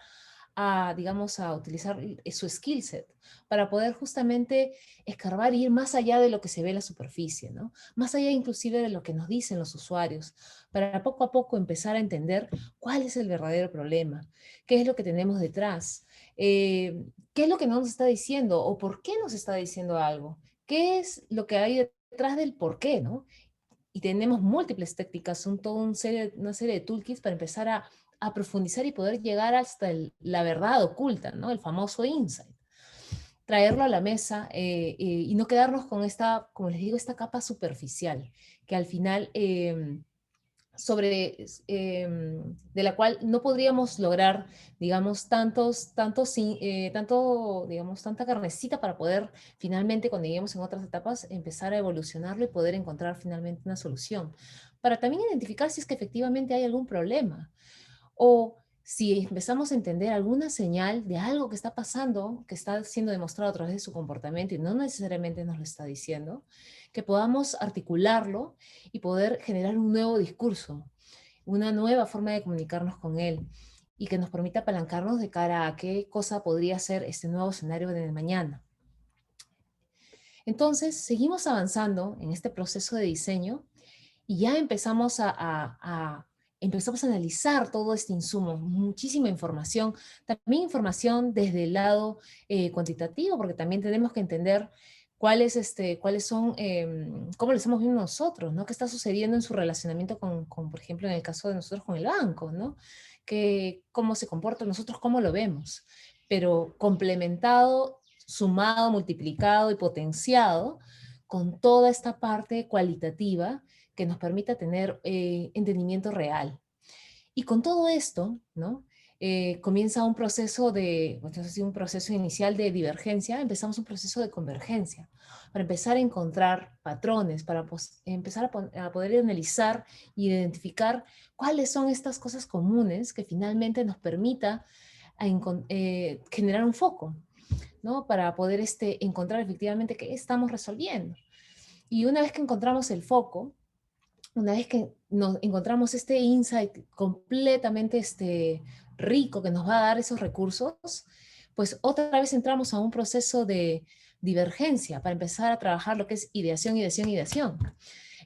digamos, a utilizar su skill set para poder justamente escarbar y ir más allá de lo que se ve en la superficie, ¿no? Más allá inclusive de lo que nos dicen los usuarios, para poco a poco empezar a entender cuál es el verdadero problema, qué es lo que tenemos detrás, qué es lo que no nos está diciendo o por qué nos está diciendo algo, qué es lo que hay detrás del por qué, ¿no? Y tenemos múltiples técnicas, una serie de toolkits para empezar a profundizar y poder llegar hasta la verdad oculta, ¿no? El famoso insight. Traerlo a la mesa y no quedarnos con esta, como les digo, esta capa superficial, que al final de la cual no podríamos lograr, digamos, digamos, tanta carnecita para poder finalmente, cuando lleguemos en otras etapas, empezar a evolucionarlo y poder encontrar finalmente una solución. Para también identificar si es que efectivamente hay algún problema o si empezamos a entender alguna señal de algo que está pasando, que está siendo demostrado a través de su comportamiento y no necesariamente nos lo está diciendo, que podamos articularlo y poder generar un nuevo discurso, una nueva forma de comunicarnos con él y que nos permita apalancarnos de cara a qué cosa podría ser este nuevo escenario de mañana, Entonces, seguimos avanzando en este proceso de diseño y ya empezamos empezamos a analizar todo este insumo, muchísima información, también información desde el lado cuantitativo, porque también tenemos que entender cuáles son, cómo lo estamos viendo nosotros, ¿no? ¿Qué está sucediendo en su relacionamiento por ejemplo, en el caso de nosotros con el banco, ¿no? Cómo se comporta nosotros, cómo lo vemos, pero complementado, sumado, multiplicado y potenciado con toda esta parte cualitativa que nos permita tener entendimiento real. Y con todo esto, ¿no? Comienza un proceso un proceso inicial de divergencia, empezamos un proceso de convergencia, para empezar a encontrar patrones, para empezar a poder analizar y identificar cuáles son estas cosas comunes que finalmente nos permita generar un foco, ¿no? Para poder encontrar efectivamente qué estamos resolviendo. Y una vez que encontramos el foco, una vez que nos encontramos este insight completamente rico que nos va a dar esos recursos, pues otra vez entramos a un proceso de divergencia para empezar a trabajar lo que es ideación, ideación, ideación.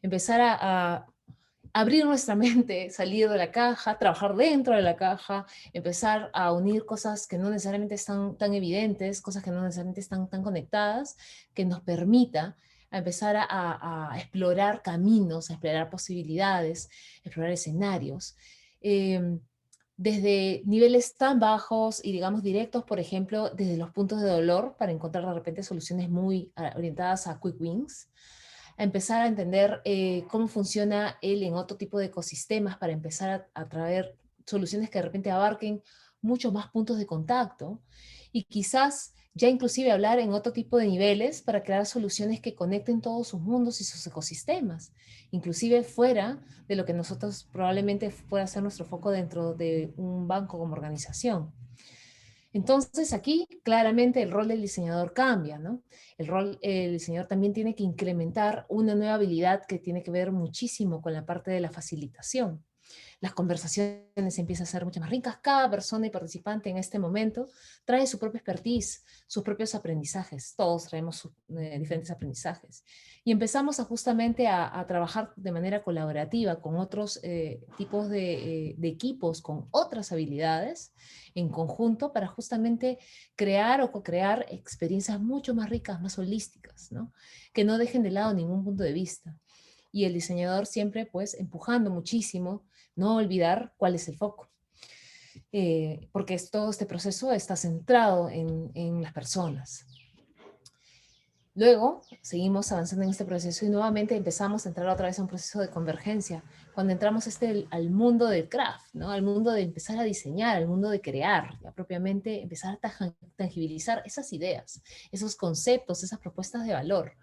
Empezar a abrir nuestra mente, salir de la caja, trabajar dentro de la caja, empezar a unir cosas que no necesariamente están tan evidentes, cosas que no necesariamente están tan conectadas, que nos permita a empezar a explorar caminos, a explorar posibilidades, explorar escenarios. Desde niveles tan bajos y digamos directos, por ejemplo, desde los puntos de dolor, para encontrar de repente soluciones muy orientadas a quick wins, a empezar a entender cómo funciona él en otro tipo de ecosistemas, para empezar a traer soluciones que de repente abarquen muchos más puntos de contacto, y quizás ya inclusive hablar en otro tipo de niveles para crear soluciones que conecten todos sus mundos y sus ecosistemas, inclusive fuera de lo que nosotros probablemente pueda ser nuestro foco dentro de un banco como organización. Entonces aquí claramente el rol del diseñador cambia, ¿no? El diseñador también tiene que incrementar una nueva habilidad que tiene que ver muchísimo con la parte de la facilitación. Las conversaciones empiezan a ser mucho más ricas. Cada persona y participante en este momento trae su propia expertise, sus propios aprendizajes. Todos traemos diferentes aprendizajes. Y empezamos justamente a trabajar de manera colaborativa con otros tipos de equipos, con otras habilidades en conjunto, para justamente crear o co-crear experiencias mucho más ricas, más holísticas, ¿no? Que no dejen de lado ningún punto de vista. Y el diseñador siempre pues empujando muchísimo, no olvidar cuál es el foco. Porque todo este proceso está centrado en las personas. Luego seguimos avanzando en este proceso y nuevamente empezamos a entrar otra vez a un proceso de convergencia, cuando entramos al mundo del craft, ¿no? Al mundo de empezar a diseñar, al mundo de crear, ya propiamente empezar a tangibilizar esas ideas, esos conceptos, esas propuestas de valor,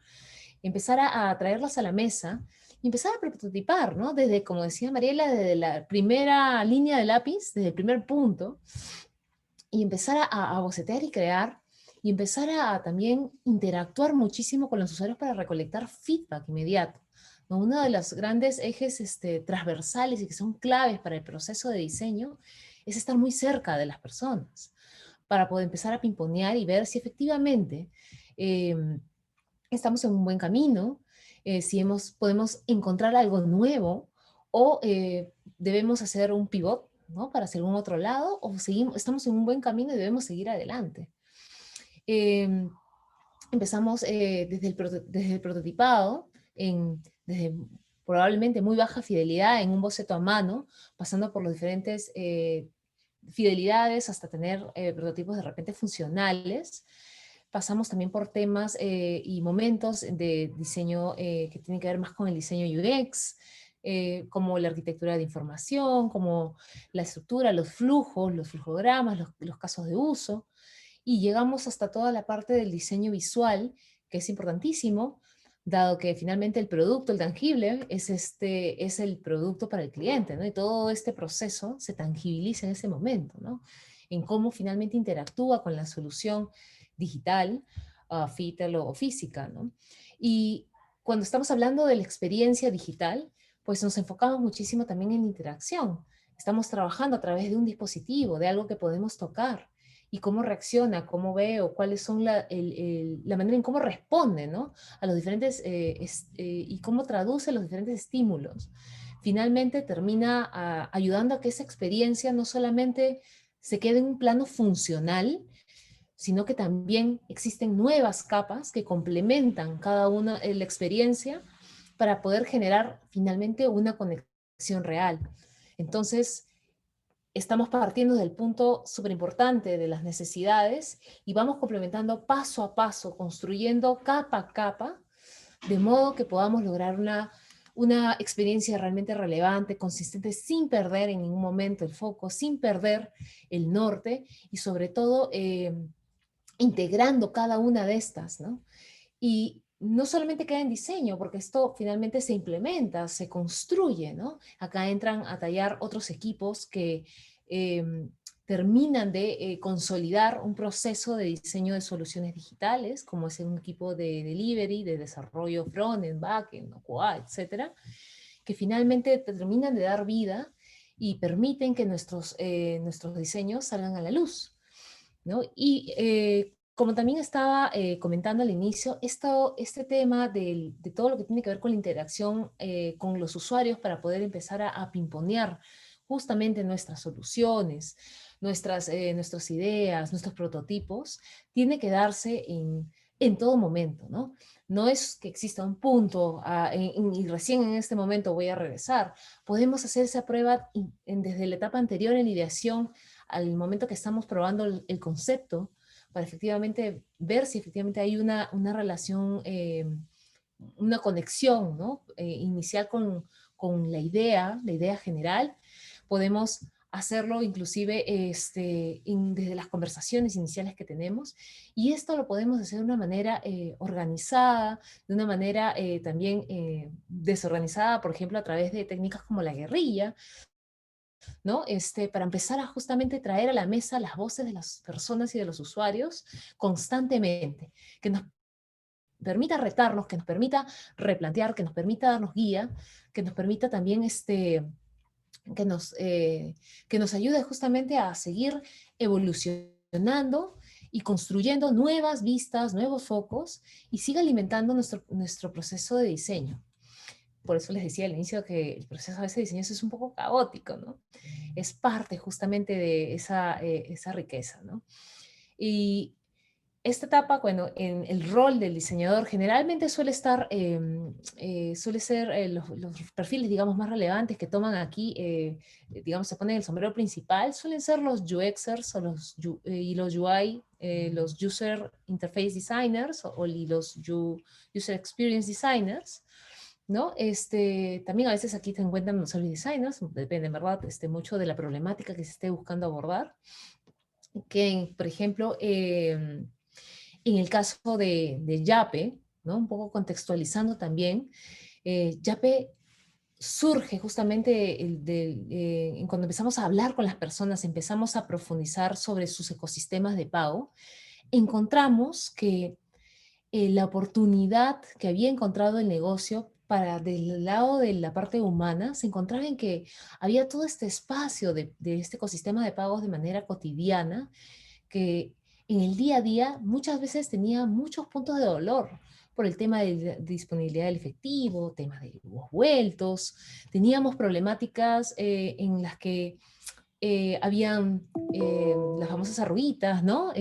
empezar a traerlas a la mesa y empezar a prototipar, ¿no? Desde, como decía Mariela, desde la primera línea de lápiz, desde el primer punto, y empezar a bocetear y crear, y empezar a también interactuar muchísimo con los usuarios para recolectar feedback inmediato, ¿no? Uno de los grandes ejes transversales y que son claves para el proceso de diseño es estar muy cerca de las personas, para poder empezar a pimponear y ver si efectivamente estamos en un buen camino, si podemos encontrar algo nuevo, o debemos hacer un pivot, ¿no? Para hacer un otro lado, o estamos en un buen camino y debemos seguir adelante. Empezamos desde el prototipado, desde probablemente muy baja fidelidad en un boceto a mano, pasando por los diferentes fidelidades hasta tener prototipos de repente funcionales. Pasamos también por temas y momentos de diseño que tienen que ver más con el diseño UX, como la arquitectura de información, como la estructura, los flujos, los flujogramas, los casos de uso, y llegamos hasta toda la parte del diseño visual, que es importantísimo, dado que finalmente el producto, el tangible, es el producto para el cliente, ¿no? Y todo este proceso se tangibiliza en ese momento, ¿no? En cómo finalmente interactúa con la solución digital, digital o física, ¿no? Y cuando estamos hablando de la experiencia digital, pues nos enfocamos muchísimo también en interacción. Estamos trabajando a través de un dispositivo, de algo que podemos tocar, y cómo reacciona, cómo ve o cuáles son la manera en cómo responde, ¿no? A los diferentes, y cómo traduce los diferentes estímulos. Finalmente termina ayudando a que esa experiencia no solamente se quede en un plano funcional, sino que también existen nuevas capas que complementan cada una la experiencia para poder generar finalmente una conexión real. Entonces, estamos partiendo del punto súper importante de las necesidades y vamos complementando paso a paso, construyendo capa a capa, de modo que podamos lograr una experiencia realmente relevante, consistente, sin perder en ningún momento el foco, sin perder el norte y sobre todo integrando cada una de estas, ¿no? Y no solamente queda en diseño, porque esto finalmente se implementa, se construye, ¿no? Acá entran a tallar otros equipos que terminan de consolidar un proceso de diseño de soluciones digitales, como es un equipo de delivery, de desarrollo front-end, back-end, QA, etcétera, que finalmente terminan de dar vida y permiten que nuestros diseños salgan a la luz, ¿no? Y como también estaba comentando al inicio, este tema de todo lo que tiene que ver con la interacción con los usuarios para poder empezar a pimponear justamente nuestras soluciones, nuestras ideas, nuestros prototipos, tiene que darse en todo momento, ¿no? No es que exista un punto y recién en este momento voy a regresar. Podemos hacer esa prueba desde la etapa anterior en ideación al momento que estamos probando el concepto, para efectivamente ver si efectivamente hay una relación, una conexión, ¿no? Inicial con la idea general. Podemos hacerlo inclusive desde las conversaciones iniciales que tenemos, y esto lo podemos hacer de una manera organizada, de una manera también desorganizada, por ejemplo, a través de técnicas como la guerrilla, ¿no? Para empezar a justamente traer a la mesa las voces de las personas y de los usuarios constantemente, que nos permita retarnos, que nos permita replantear, que nos permita darnos guía, que nos permita también que nos ayude justamente a seguir evolucionando y construyendo nuevas vistas, nuevos focos, y siga alimentando nuestro proceso de diseño. Por eso les decía al inicio que el proceso a veces de diseño es un poco caótico, ¿no? Es parte justamente de esa riqueza, ¿no? Y esta etapa, bueno, en el rol del diseñador generalmente suele ser los perfiles, digamos, más relevantes que toman aquí, digamos, se ponen el sombrero principal, suelen ser los UXers o los UI, los User Interface Designers y los User Experience Designers, ¿no? También a veces aquí se encuentran los service designers, depende, ¿verdad? Mucho de la problemática que se esté buscando abordar. Que, por ejemplo, en el caso de Yape, ¿no? Un poco contextualizando también, Yape surge justamente cuando empezamos a hablar con las personas, empezamos a profundizar sobre sus ecosistemas de pago, encontramos que la oportunidad que había encontrado el negocio del lado de la parte humana se encontraba en que había todo este espacio de este ecosistema de pagos de manera cotidiana que en el día a día muchas veces tenía muchos puntos de dolor por el tema de disponibilidad del efectivo, temas de los vueltos, teníamos problemáticas en las que habían las famosas arruguitas, ¿no?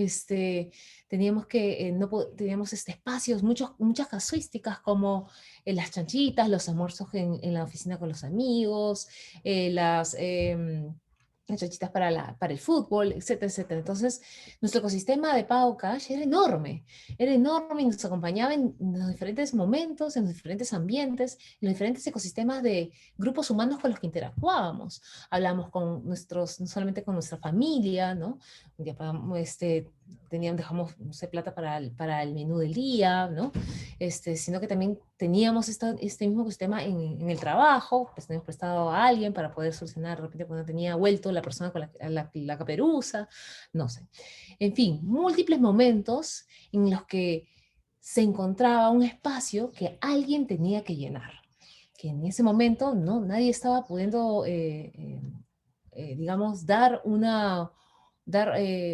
Teníamos que, no, teníamos espacios, muchas casuísticas como las chanchitas, los almuerzos en la oficina con los amigos, las chanchitas para el fútbol, etcétera, etcétera. Entonces, nuestro ecosistema de pago cash era enorme y nos acompañaba en los diferentes momentos, en los diferentes ambientes, en los diferentes ecosistemas de grupos humanos con los que interactuábamos. Hablamos con no solamente con nuestra familia, ¿no? Un día dejamos, no sé, plata para el menú del día, ¿no? Sino que también teníamos este mismo ecosistema en el trabajo, pues teníamos prestado a alguien para poder solucionar, de repente cuando tenía vuelto la persona con la caperuza, no sé. En fin, múltiples momentos en los que se encontraba un espacio que alguien tenía que llenar, que en ese momento no, nadie estaba pudiendo, digamos, dar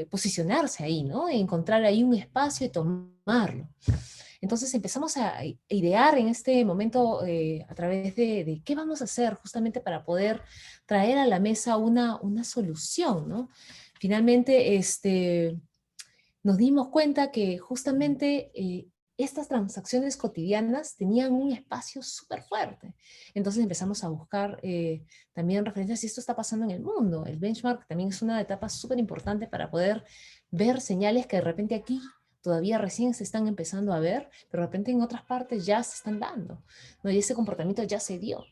posicionarse ahí, ¿no? Encontrar ahí un espacio y tomarlo. Entonces empezamos a idear en este momento a través de qué vamos a hacer justamente para poder traer a la mesa una solución, ¿no? Finalmente, nos dimos cuenta que justamente estas transacciones cotidianas tenían un espacio súper fuerte. Entonces empezamos a buscar también referencias si esto está pasando en el mundo. El benchmark también es una etapa súper importante para poder ver señales que de repente aquí todavía recién se están empezando a ver, pero de repente en otras partes ya se están dando, ¿no? Y ese comportamiento ya se dio.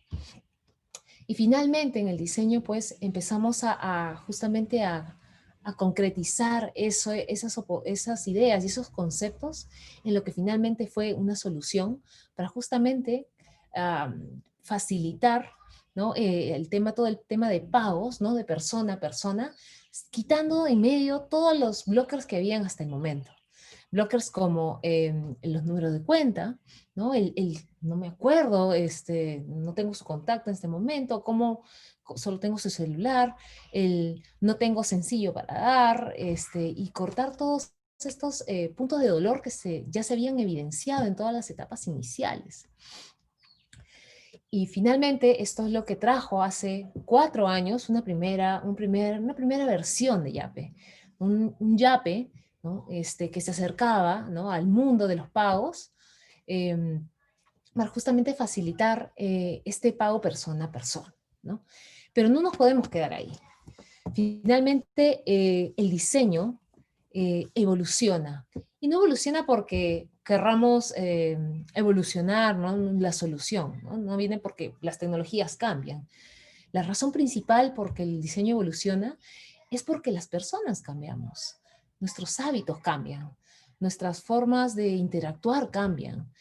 Y finalmente en el diseño pues empezamos justamente a concretizar esas ideas y esos conceptos en lo que finalmente fue una solución para justamente facilitar, ¿no? Todo el tema de pagos, ¿no? De persona a persona, quitando en medio todos los blockers que habían hasta el momento. Blockers como los números de cuenta, ¿no? No me acuerdo, no tengo su contacto en este momento, solo tengo su celular, no tengo sencillo para dar, y cortar todos estos puntos de dolor que ya se habían evidenciado en todas las etapas iniciales. Y finalmente esto es lo que trajo hace 4 años una primera versión de Yape. Un Yape, ¿no? Que se acercaba, ¿no? al mundo de los pagos, para justamente facilitar este pago persona a persona, ¿no? Pero no nos podemos quedar ahí. Finalmente, el diseño evoluciona. Y no evoluciona porque querramos evolucionar, ¿no? La solución, ¿no? No viene porque las tecnologías cambian. La razón principal por que el diseño evoluciona es porque las personas cambiamos. Nuestros hábitos cambian. Nuestras formas de interactuar cambian.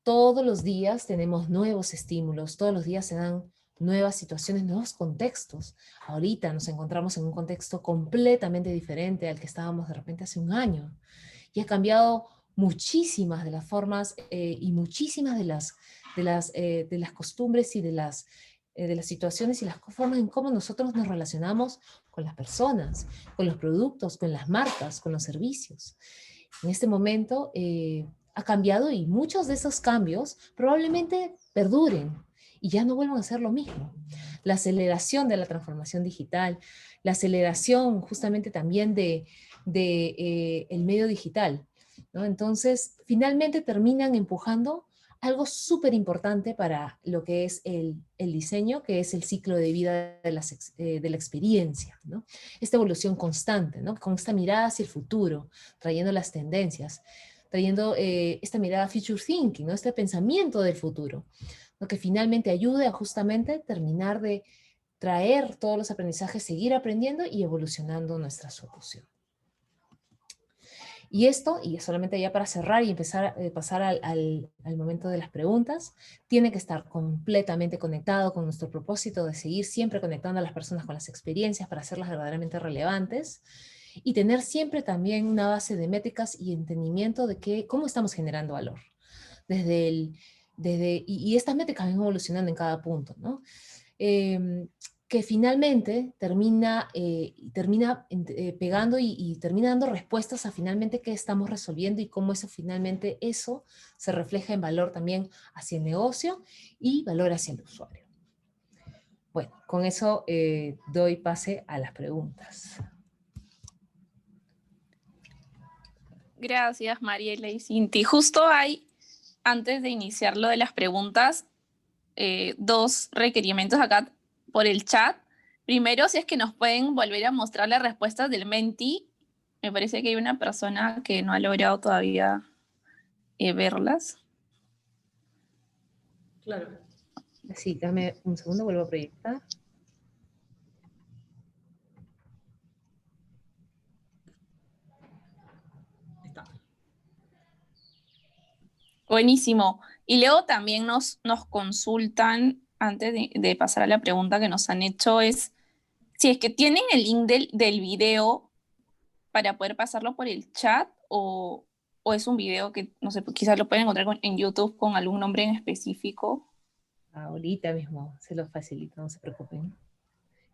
Todos los días tenemos nuevos estímulos, todos los días se dan nuevas situaciones, nuevos contextos. Ahorita nos encontramos en un contexto completamente diferente al que estábamos de repente hace un año. Y ha cambiado muchísimas de las formas y muchísimas de las costumbres y de las situaciones y las formas en cómo nosotros nos relacionamos con las personas, con los productos, con las marcas, con los servicios. En este momento ha cambiado y muchos de esos cambios probablemente perduren y ya no vuelvan a ser lo mismo. La aceleración de la transformación digital, la aceleración justamente también de el medio digital, ¿no? Entonces, finalmente terminan empujando algo súper importante para lo que es el diseño, que es el ciclo de vida de la experiencia, ¿no? Esta evolución constante, ¿no? Con esta mirada hacia el futuro, trayendo las tendencias, trayendo esta mirada future thinking, ¿no? Este pensamiento del futuro, ¿no? Que finalmente ayude a justamente terminar de traer todos los aprendizajes, seguir aprendiendo y evolucionando nuestra solución. Y esto, y solamente ya para cerrar y empezar a pasar al momento de las preguntas, tiene que estar completamente conectado con nuestro propósito de seguir siempre conectando a las personas con las experiencias para hacerlas verdaderamente relevantes y tener siempre también una base de métricas y entendimiento de cómo estamos generando valor. Y estas métricas van evolucionando en cada punto, ¿no? Que finalmente termina pegando y termina dando respuestas a finalmente qué estamos resolviendo y cómo finalmente eso se refleja en valor también hacia el negocio y valor hacia el usuario. Bueno, con eso doy pase a las preguntas. Gracias, Mariela y Cinti. Justo hay, antes de iniciar lo de las preguntas, 2 requerimientos acá por el chat. Primero, si es que nos pueden volver a mostrar las respuestas del Menti. Me parece que hay una persona que no ha logrado todavía verlas. Claro. Sí, dame un segundo, vuelvo a proyectar. Está. Buenísimo. Y luego también nos consultan, antes de pasar a la pregunta que nos han hecho, es si es que tienen el link del video para poder pasarlo por el chat o es un video que, no sé, quizás lo pueden encontrar en YouTube con algún nombre en específico. Ahorita mismo se los facilito, no se preocupen.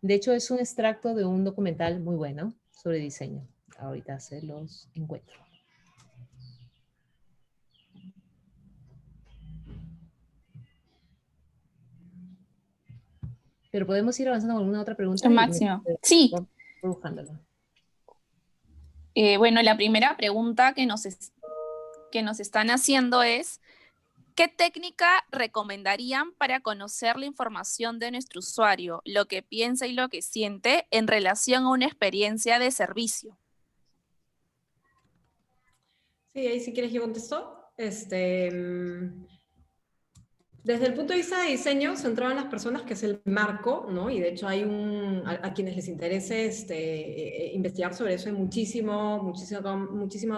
De hecho, es un extracto de un documental muy bueno sobre diseño. Ahorita se los encuentro. Pero podemos ir avanzando con alguna otra pregunta. Máximo. Sí. Voy buscándolo. Bueno, la primera pregunta que nos están haciendo es, ¿qué técnica recomendarían para conocer la información de nuestro usuario, lo que piensa y lo que siente en relación a una experiencia de servicio? Sí, ahí si quieres yo contesto. Desde el punto de vista de diseño, centrado en las personas, que es el marco, ¿no? Y de hecho hay a quienes les interese investigar sobre eso, hay muchísima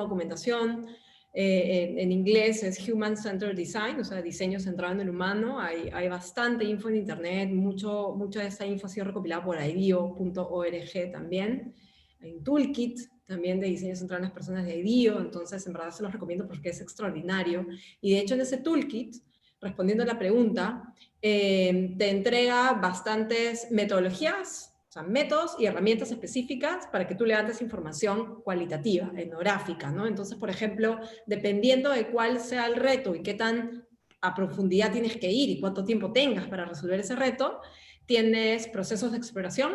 documentación. En inglés es Human Centered Design, o sea, diseño centrado en el humano. Hay bastante info en internet, mucha de esa info ha sido recopilada por IDEO.org también. Hay un toolkit también de diseño centrado en las personas de IDEO, entonces en verdad se los recomiendo porque es extraordinario. Y de hecho en ese toolkit, respondiendo a la pregunta, te entrega bastantes metodologías, o sea, métodos y herramientas específicas para que tú levantes información cualitativa, etnográfica, ¿no? Entonces, por ejemplo, dependiendo de cuál sea el reto y qué tan a profundidad tienes que ir y cuánto tiempo tengas para resolver ese reto, tienes procesos de exploración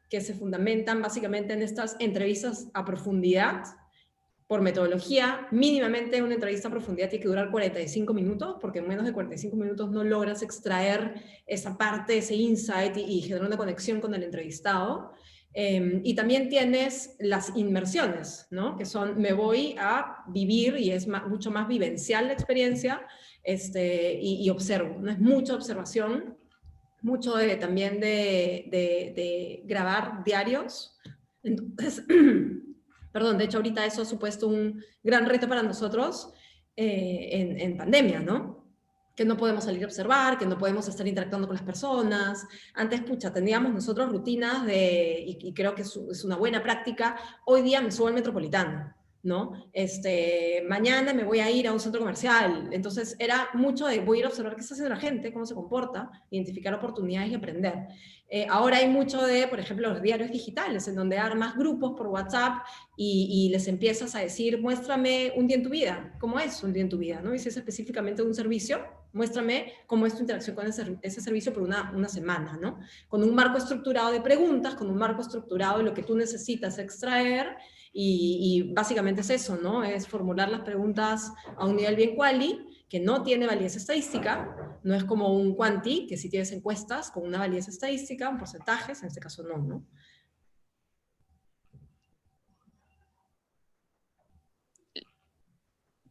que se fundamentan básicamente en estas entrevistas a profundidad. Por metodología, mínimamente una entrevista a profundidad tiene que durar 45 minutos, porque en menos de 45 minutos no logras extraer esa parte, ese insight y generar una conexión con el entrevistado. Y también tienes las inmersiones, ¿no? Que son, me voy a vivir, y es mucho más vivencial la experiencia, y observo, ¿no? Es mucha observación, mucho también de grabar diarios. Entonces, perdón, de hecho ahorita eso ha supuesto un gran reto para nosotros en pandemia, ¿no? Que no podemos salir a observar, que no podemos estar interactuando con las personas. Antes, pucha, teníamos nosotros rutinas y creo que es una buena práctica, hoy día me subo al Metropolitano, ¿no? Mañana me voy a ir a un centro comercial, entonces era mucho de voy a ir a observar qué está haciendo la gente, cómo se comporta, identificar oportunidades y aprender. Ahora hay mucho de, por ejemplo, los diarios digitales, en donde armas grupos por WhatsApp y les empiezas a decir, muéstrame un día en tu vida, cómo es un día en tu vida, ¿no? Y si es específicamente un servicio, muéstrame cómo es tu interacción con ese servicio por una semana, ¿no? Con un marco estructurado de preguntas, con un marco estructurado de lo que tú necesitas extraer, y básicamente es eso, ¿no? Es formular las preguntas a un nivel bien quali, que no tiene validez estadística, no es como un quanti, que sí tienes encuestas con una validez estadística, un porcentaje, en este caso no, ¿no?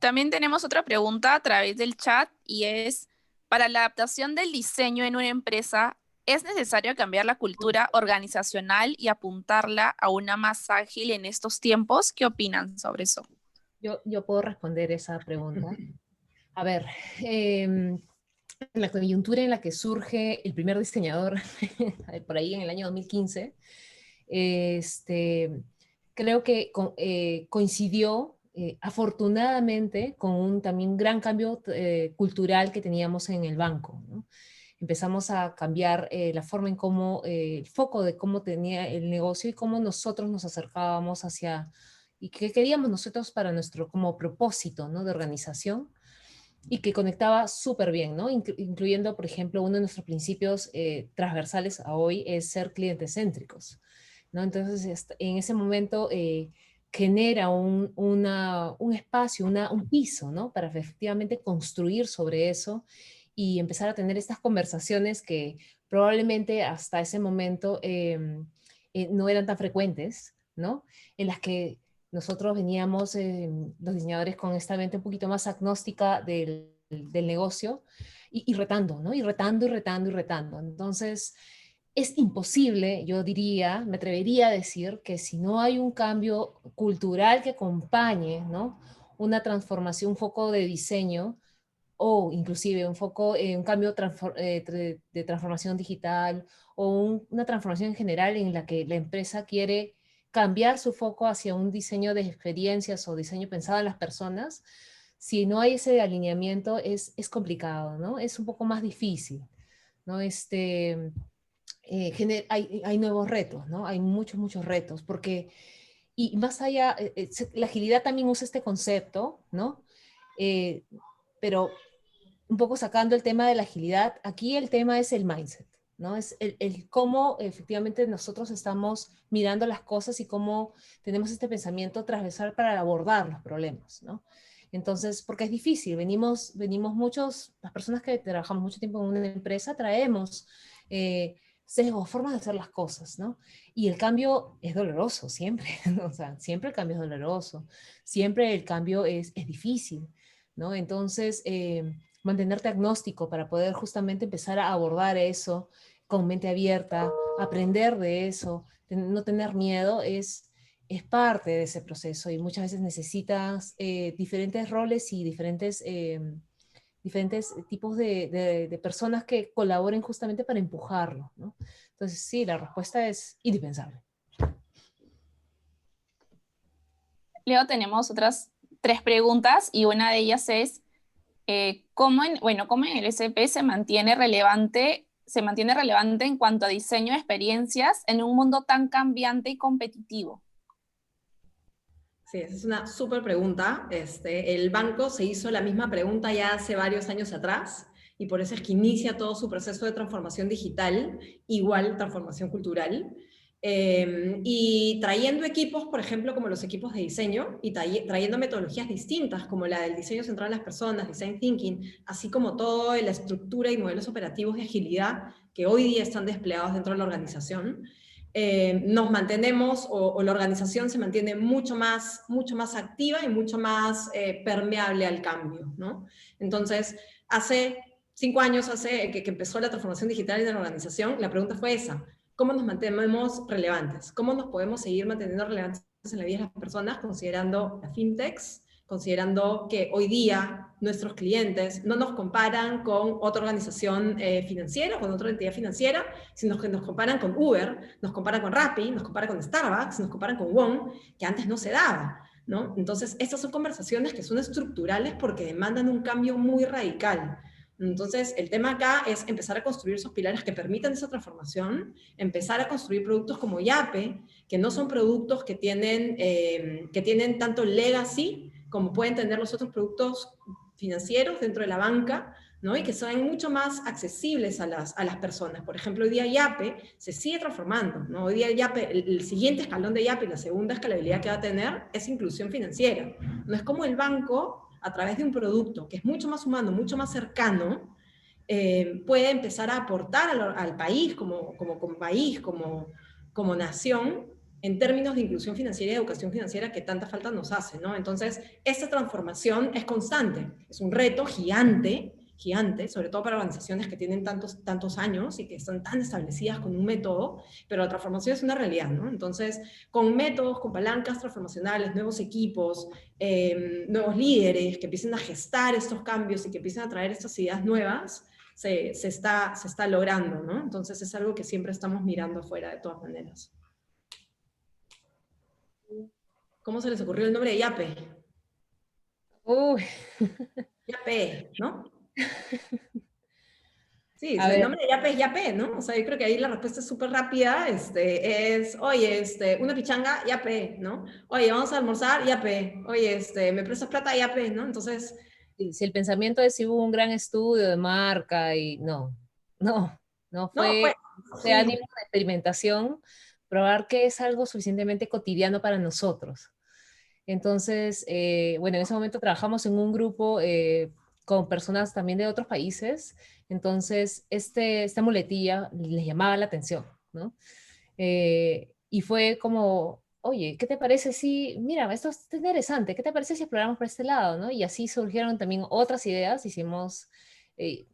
También tenemos otra pregunta a través del chat y es, para la adaptación del diseño en una empresa, ¿es necesario cambiar la cultura organizacional y apuntarla a una más ágil en estos tiempos? ¿Qué opinan sobre eso? Yo puedo responder esa pregunta. A ver, en la coyuntura en la que surge el primer diseñador, por ahí en el año 2015, creo que coincidió afortunadamente con un también gran cambio cultural que teníamos en el banco, ¿no? Empezamos a cambiar la forma en cómo, el foco de cómo tenía el negocio y cómo nosotros nos acercábamos hacia, y qué queríamos nosotros para nuestro como propósito, ¿no? De organización, y que conectaba súper bien, ¿no? Incluyendo, por ejemplo, uno de nuestros principios transversales a hoy es ser clientes céntricos, ¿no? Entonces, en ese momento genera un espacio, un piso, ¿no? Para efectivamente construir sobre eso y empezar a tener estas conversaciones que probablemente hasta ese momento no eran tan frecuentes, ¿no? En las que nosotros veníamos, los diseñadores, con esta mente un poquito más agnóstica del negocio y retando, ¿no? Y retando y retando y retando. Entonces, es imposible, yo diría, me atrevería a decir que si no hay un cambio cultural que acompañe, ¿no? Una transformación, un foco de diseño, o inclusive un foco, un cambio de transformación digital, o una transformación en general en la que la empresa quiere cambiar su foco hacia un diseño de experiencias o diseño pensado en las personas, si no hay ese alineamiento es complicado, ¿no? Es un poco más difícil, ¿no? Hay nuevos retos, ¿no? Hay muchos retos, porque Y más allá, la agilidad también usa este concepto, ¿no? Pero un poco sacando el tema de la agilidad, aquí el tema es el mindset, ¿no? Es el cómo efectivamente nosotros estamos mirando las cosas y cómo tenemos este pensamiento transversal para abordar los problemas, ¿no? Entonces, porque es difícil, venimos muchos, las personas que trabajamos mucho tiempo en una empresa, traemos sesgos, formas de hacer las cosas, ¿no? Y el cambio es doloroso, siempre, ¿no? O sea, siempre el cambio es doloroso, siempre el cambio es difícil, ¿no? Entonces, mantenerte agnóstico para poder justamente empezar a abordar eso con mente abierta, aprender de eso, no tener miedo es parte de ese proceso y muchas veces necesitas diferentes roles y diferentes tipos de personas que colaboren justamente para empujarlo, ¿no? Entonces, sí, la respuesta es indispensable. Luego tenemos otras 3 preguntas y una de ellas es, ¿cómo en el SP se mantiene relevante en cuanto a diseño de experiencias en un mundo tan cambiante y competitivo? Sí, esa es una súper pregunta. El banco se hizo la misma pregunta ya hace varios años atrás y por eso es que inicia todo su proceso de transformación digital, igual transformación cultural, y trayendo equipos, por ejemplo, como los equipos de diseño, y trayendo metodologías distintas, como la del diseño centrado en las personas, design thinking, así como toda la estructura y modelos operativos de agilidad que hoy día están desplegados dentro de la organización. Nos mantenemos o la organización se mantiene mucho más activa y mucho más permeable al cambio, ¿no? Entonces, hace 5 años, que empezó la transformación digital en la organización, la pregunta fue esa: ¿cómo nos mantenemos relevantes? ¿Cómo nos podemos seguir manteniendo relevantes en la vida de las personas considerando las fintechs, considerando que hoy día nuestros clientes no nos comparan con otra organización financiera, con otra entidad financiera, sino que nos comparan con Uber, nos comparan con Rappi, nos comparan con Starbucks, nos comparan con Wong, que antes no se daba, ¿no? Entonces, estas son conversaciones que son estructurales porque demandan un cambio muy radical. Entonces, el tema acá es empezar a construir esos pilares que permitan esa transformación, empezar a construir productos como Yape, que no son productos que tienen tanto legacy como pueden tener los otros productos financieros dentro de la banca, ¿no? Y que son mucho más accesibles a las personas. Por ejemplo, hoy día Yape se sigue transformando, ¿no? Hoy día Yape, el siguiente escalón de Yape y la segunda escalabilidad que va a tener es inclusión financiera. No es como el banco, a través de un producto que es mucho más humano, mucho más cercano, puede empezar a aportar al país como país, como nación, en términos de inclusión financiera y educación financiera que tanta falta nos hace, ¿no? Entonces, esta transformación es constante, es un reto gigante, sobre todo para organizaciones que tienen tantos años y que están tan establecidas con un método, pero la transformación es una realidad, ¿no? Entonces, con métodos, con palancas transformacionales, nuevos equipos, nuevos líderes que empiecen a gestar estos cambios y que empiecen a traer estas ideas nuevas, se está logrando, ¿no? Entonces, es algo que siempre estamos mirando afuera de todas maneras. ¿Cómo se les ocurrió el nombre de Yape? Uy. Yape, ¿no? Sí, A el ver, nombre de Yape es Yape, ¿no? O sea, yo creo que ahí la respuesta es súper rápida. Oye, una pichanga, Yape, ¿no? Oye, vamos a almorzar, Yape. Oye, ¿me prestas plata? Yape, ¿no? Entonces, si el pensamiento es si hubo un gran estudio de marca y no no, fue pues, ese sí. ánimo de experimentación, probar que es algo suficientemente cotidiano para nosotros. Entonces, bueno, en ese momento trabajamos en un grupo con personas también de otros países, entonces esta muletilla les llamaba la atención, ¿no? Y fue como, oye, ¿qué te parece si, mira, esto es interesante, ¿qué te parece si exploramos por este lado, ¿no? Y así surgieron también otras ideas, hicimos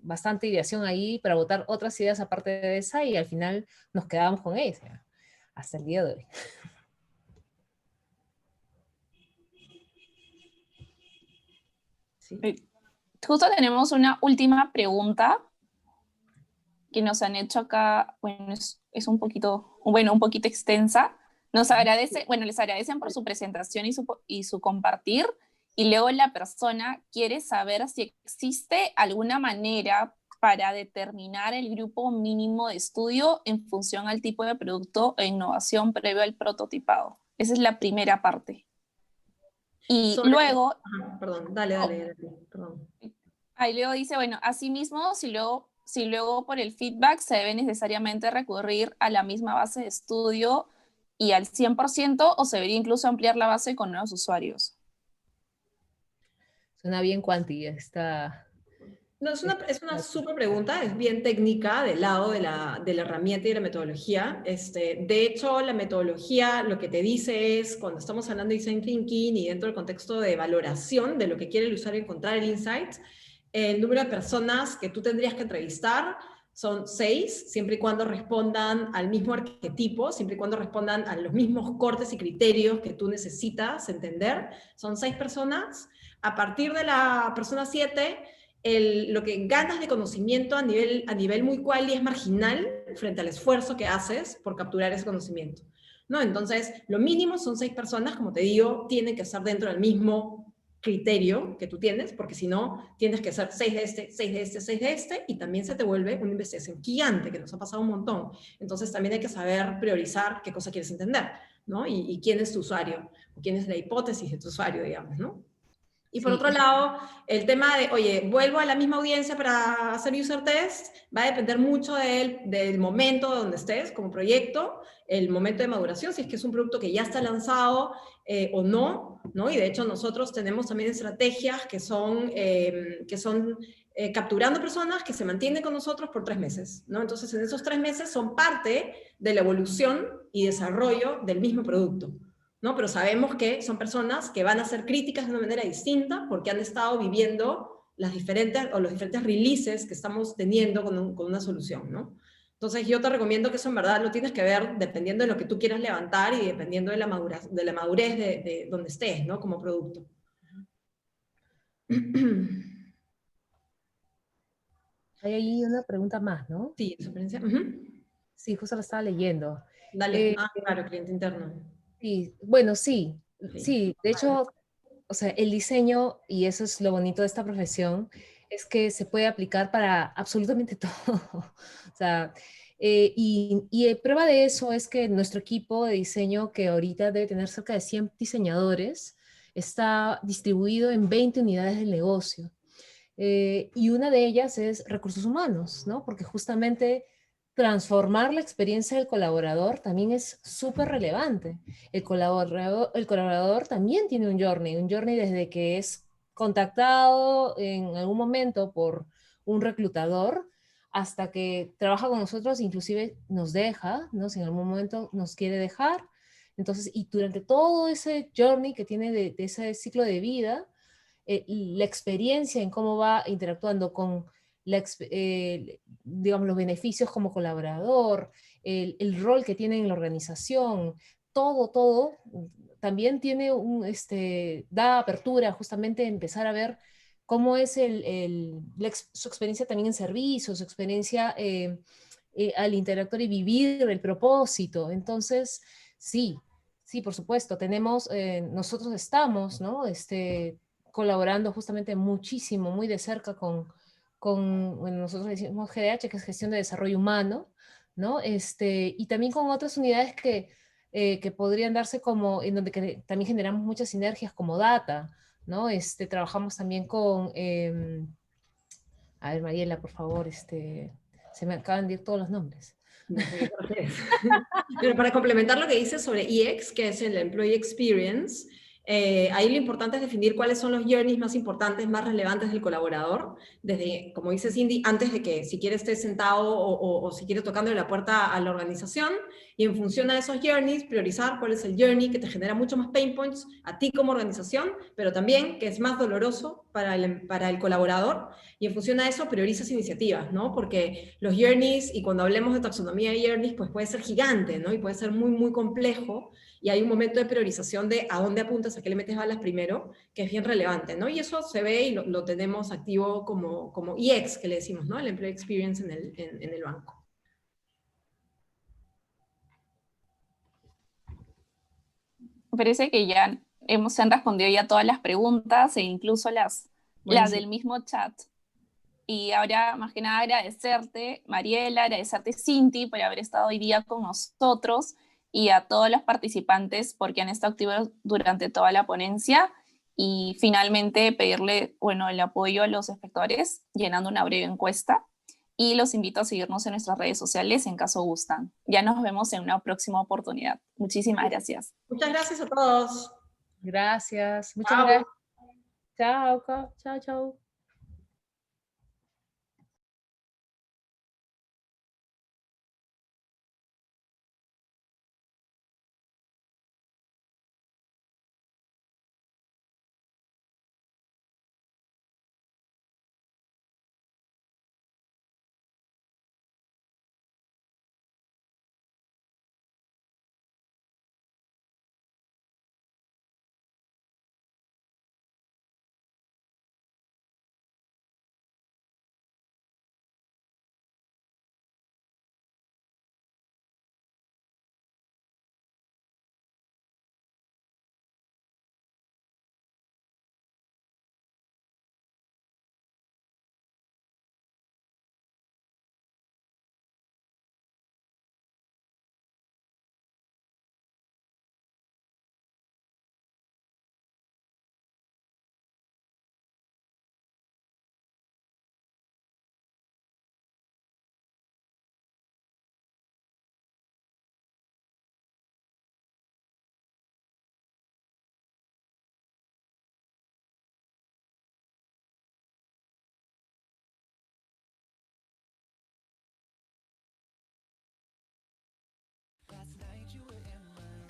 bastante ideación ahí para votar otras ideas aparte de esa y al final nos quedábamos con ella, hasta el día de hoy. Sí. Justo tenemos una última pregunta que nos han hecho acá, bueno, es un poquito extensa. Les agradecen por su presentación y su compartir, y luego la persona quiere saber si existe alguna manera para determinar el grupo mínimo de estudio en función al tipo de producto e innovación previo al prototipado. Esa es la primera parte. Y Sobre- luego, Ajá, perdón, dale, perdón. ahí luego dice, bueno, asimismo, si luego por el feedback se debe necesariamente recurrir a la misma base de estudio y al 100%, o se debería incluso ampliar la base con nuevos usuarios. Suena bien cuanti esta. No, es una súper pregunta, es bien técnica del lado de la herramienta y de la metodología. De hecho, la metodología lo que te dice es, cuando estamos hablando de Design Thinking y dentro del contexto de valoración de lo que quiere el usuario encontrar el insight, el número de personas que tú tendrías que entrevistar son 6, siempre y cuando respondan al mismo arquetipo, siempre y cuando respondan a los mismos cortes y criterios que tú necesitas entender. Son 6 personas. A partir de la persona 7, lo que ganas de conocimiento a nivel muy quali es marginal frente al esfuerzo que haces por capturar ese conocimiento, ¿no? Entonces, lo mínimo son 6 personas, como te digo, tienen que estar dentro del mismo criterio que tú tienes, porque si no, tienes que hacer 6 de este, 6 de este, 6 de este, y también se te vuelve una investigación gigante, que nos ha pasado un montón. Entonces, también hay que saber priorizar qué cosa quieres entender, ¿no? Y quién es tu usuario, o quién es la hipótesis de tu usuario, digamos, ¿no? Y por Sí, otro lado, el tema de, oye, vuelvo a la misma audiencia para hacer user test, va a depender mucho del momento donde estés como proyecto, el momento de maduración, si es que es un producto que ya está lanzado o no, ¿no? Y de hecho nosotros tenemos también estrategias que son capturando personas que se mantienen con nosotros por 3 meses, ¿no? Entonces en esos 3 meses son parte de la evolución y desarrollo del mismo producto, ¿no? Pero sabemos que son personas que van a ser críticas de una manera distinta porque han estado viviendo los diferentes releases que estamos teniendo con una solución, ¿no? Entonces yo te recomiendo que eso en verdad lo tienes que ver dependiendo de lo que tú quieras levantar y dependiendo de la madurez de donde estés, ¿no? Como producto. hay ahí una pregunta más, ¿no? Sí, su experiencia. Ujú. Sí, justo la estaba leyendo. Dale. Claro, cliente interno. Sí, bueno, sí, Sí. sí. De hecho, o sea, el diseño, y eso es lo bonito de esta profesión, es que se puede aplicar para absolutamente todo. O sea, prueba de eso es que nuestro equipo de diseño, que ahorita debe tener cerca de 100 diseñadores, está distribuido en 20 unidades del negocio. Y una de ellas es recursos humanos, ¿no? Porque justamente transformar la experiencia del colaborador también es súper relevante. El colaborador también tiene un journey desde que es contactado en algún momento por un reclutador hasta que trabaja con nosotros, inclusive nos deja, ¿no? Si en algún momento nos quiere dejar. Entonces, y durante todo ese journey que tiene de ese ciclo de vida, la experiencia en cómo va interactuando con digamos, los beneficios como colaborador, el rol que tiene en la organización, todo, también tiene da apertura justamente a empezar a ver cómo es su experiencia también en servicio, su experiencia al interactuar y vivir el propósito. Entonces, sí, sí, por supuesto, nosotros estamos, ¿no? Colaborando justamente muchísimo, muy de cerca bueno, nosotros decimos GDH, que es Gestión de Desarrollo Humano, ¿no? Y también con otras unidades que podrían darse como, en donde también generamos muchas sinergias como Data, ¿no? Trabajamos también a ver, Mariela, por favor, se me acaban de ir todos los nombres. No sé qué te refieres. Pero para complementar lo que dices sobre EX, que es el Employee Experience, ahí lo importante es definir cuáles son los journeys más importantes, más relevantes del colaborador, desde, como dice Cindy, antes de que si quiere esté sentado o si quiere tocando la puerta a la organización, y en función a esos journeys, priorizar cuál es el journey que te genera mucho más pain points a ti como organización, pero también que es más doloroso para el colaborador, y en función a eso priorizas iniciativas, ¿no? Porque los journeys, y cuando hablemos de taxonomía de journeys, pues puede ser gigante, ¿no? Y puede ser muy, muy complejo, y hay un momento de priorización de a dónde apuntas, a qué le metes balas primero, que es bien relevante, ¿no? Y eso se ve y lo tenemos activo como EX, que le decimos, ¿no? El Employee Experience en el banco. Me parece que ya se han respondido ya todas las preguntas e incluso las del mismo chat. Y ahora, más que nada, agradecerte, Mariela, agradecerte, Cinti, por haber estado hoy día con nosotros. y a todos los participantes porque han estado activos durante toda la ponencia. Y finalmente pedirle, bueno, el apoyo a los espectadores llenando una breve encuesta. Y los invito a seguirnos en nuestras redes sociales en caso gustan. Ya nos vemos en una próxima oportunidad. Muchísimas gracias. Muchas gracias a todos. Gracias, muchas Chao. gracias. Chao, chao, chao.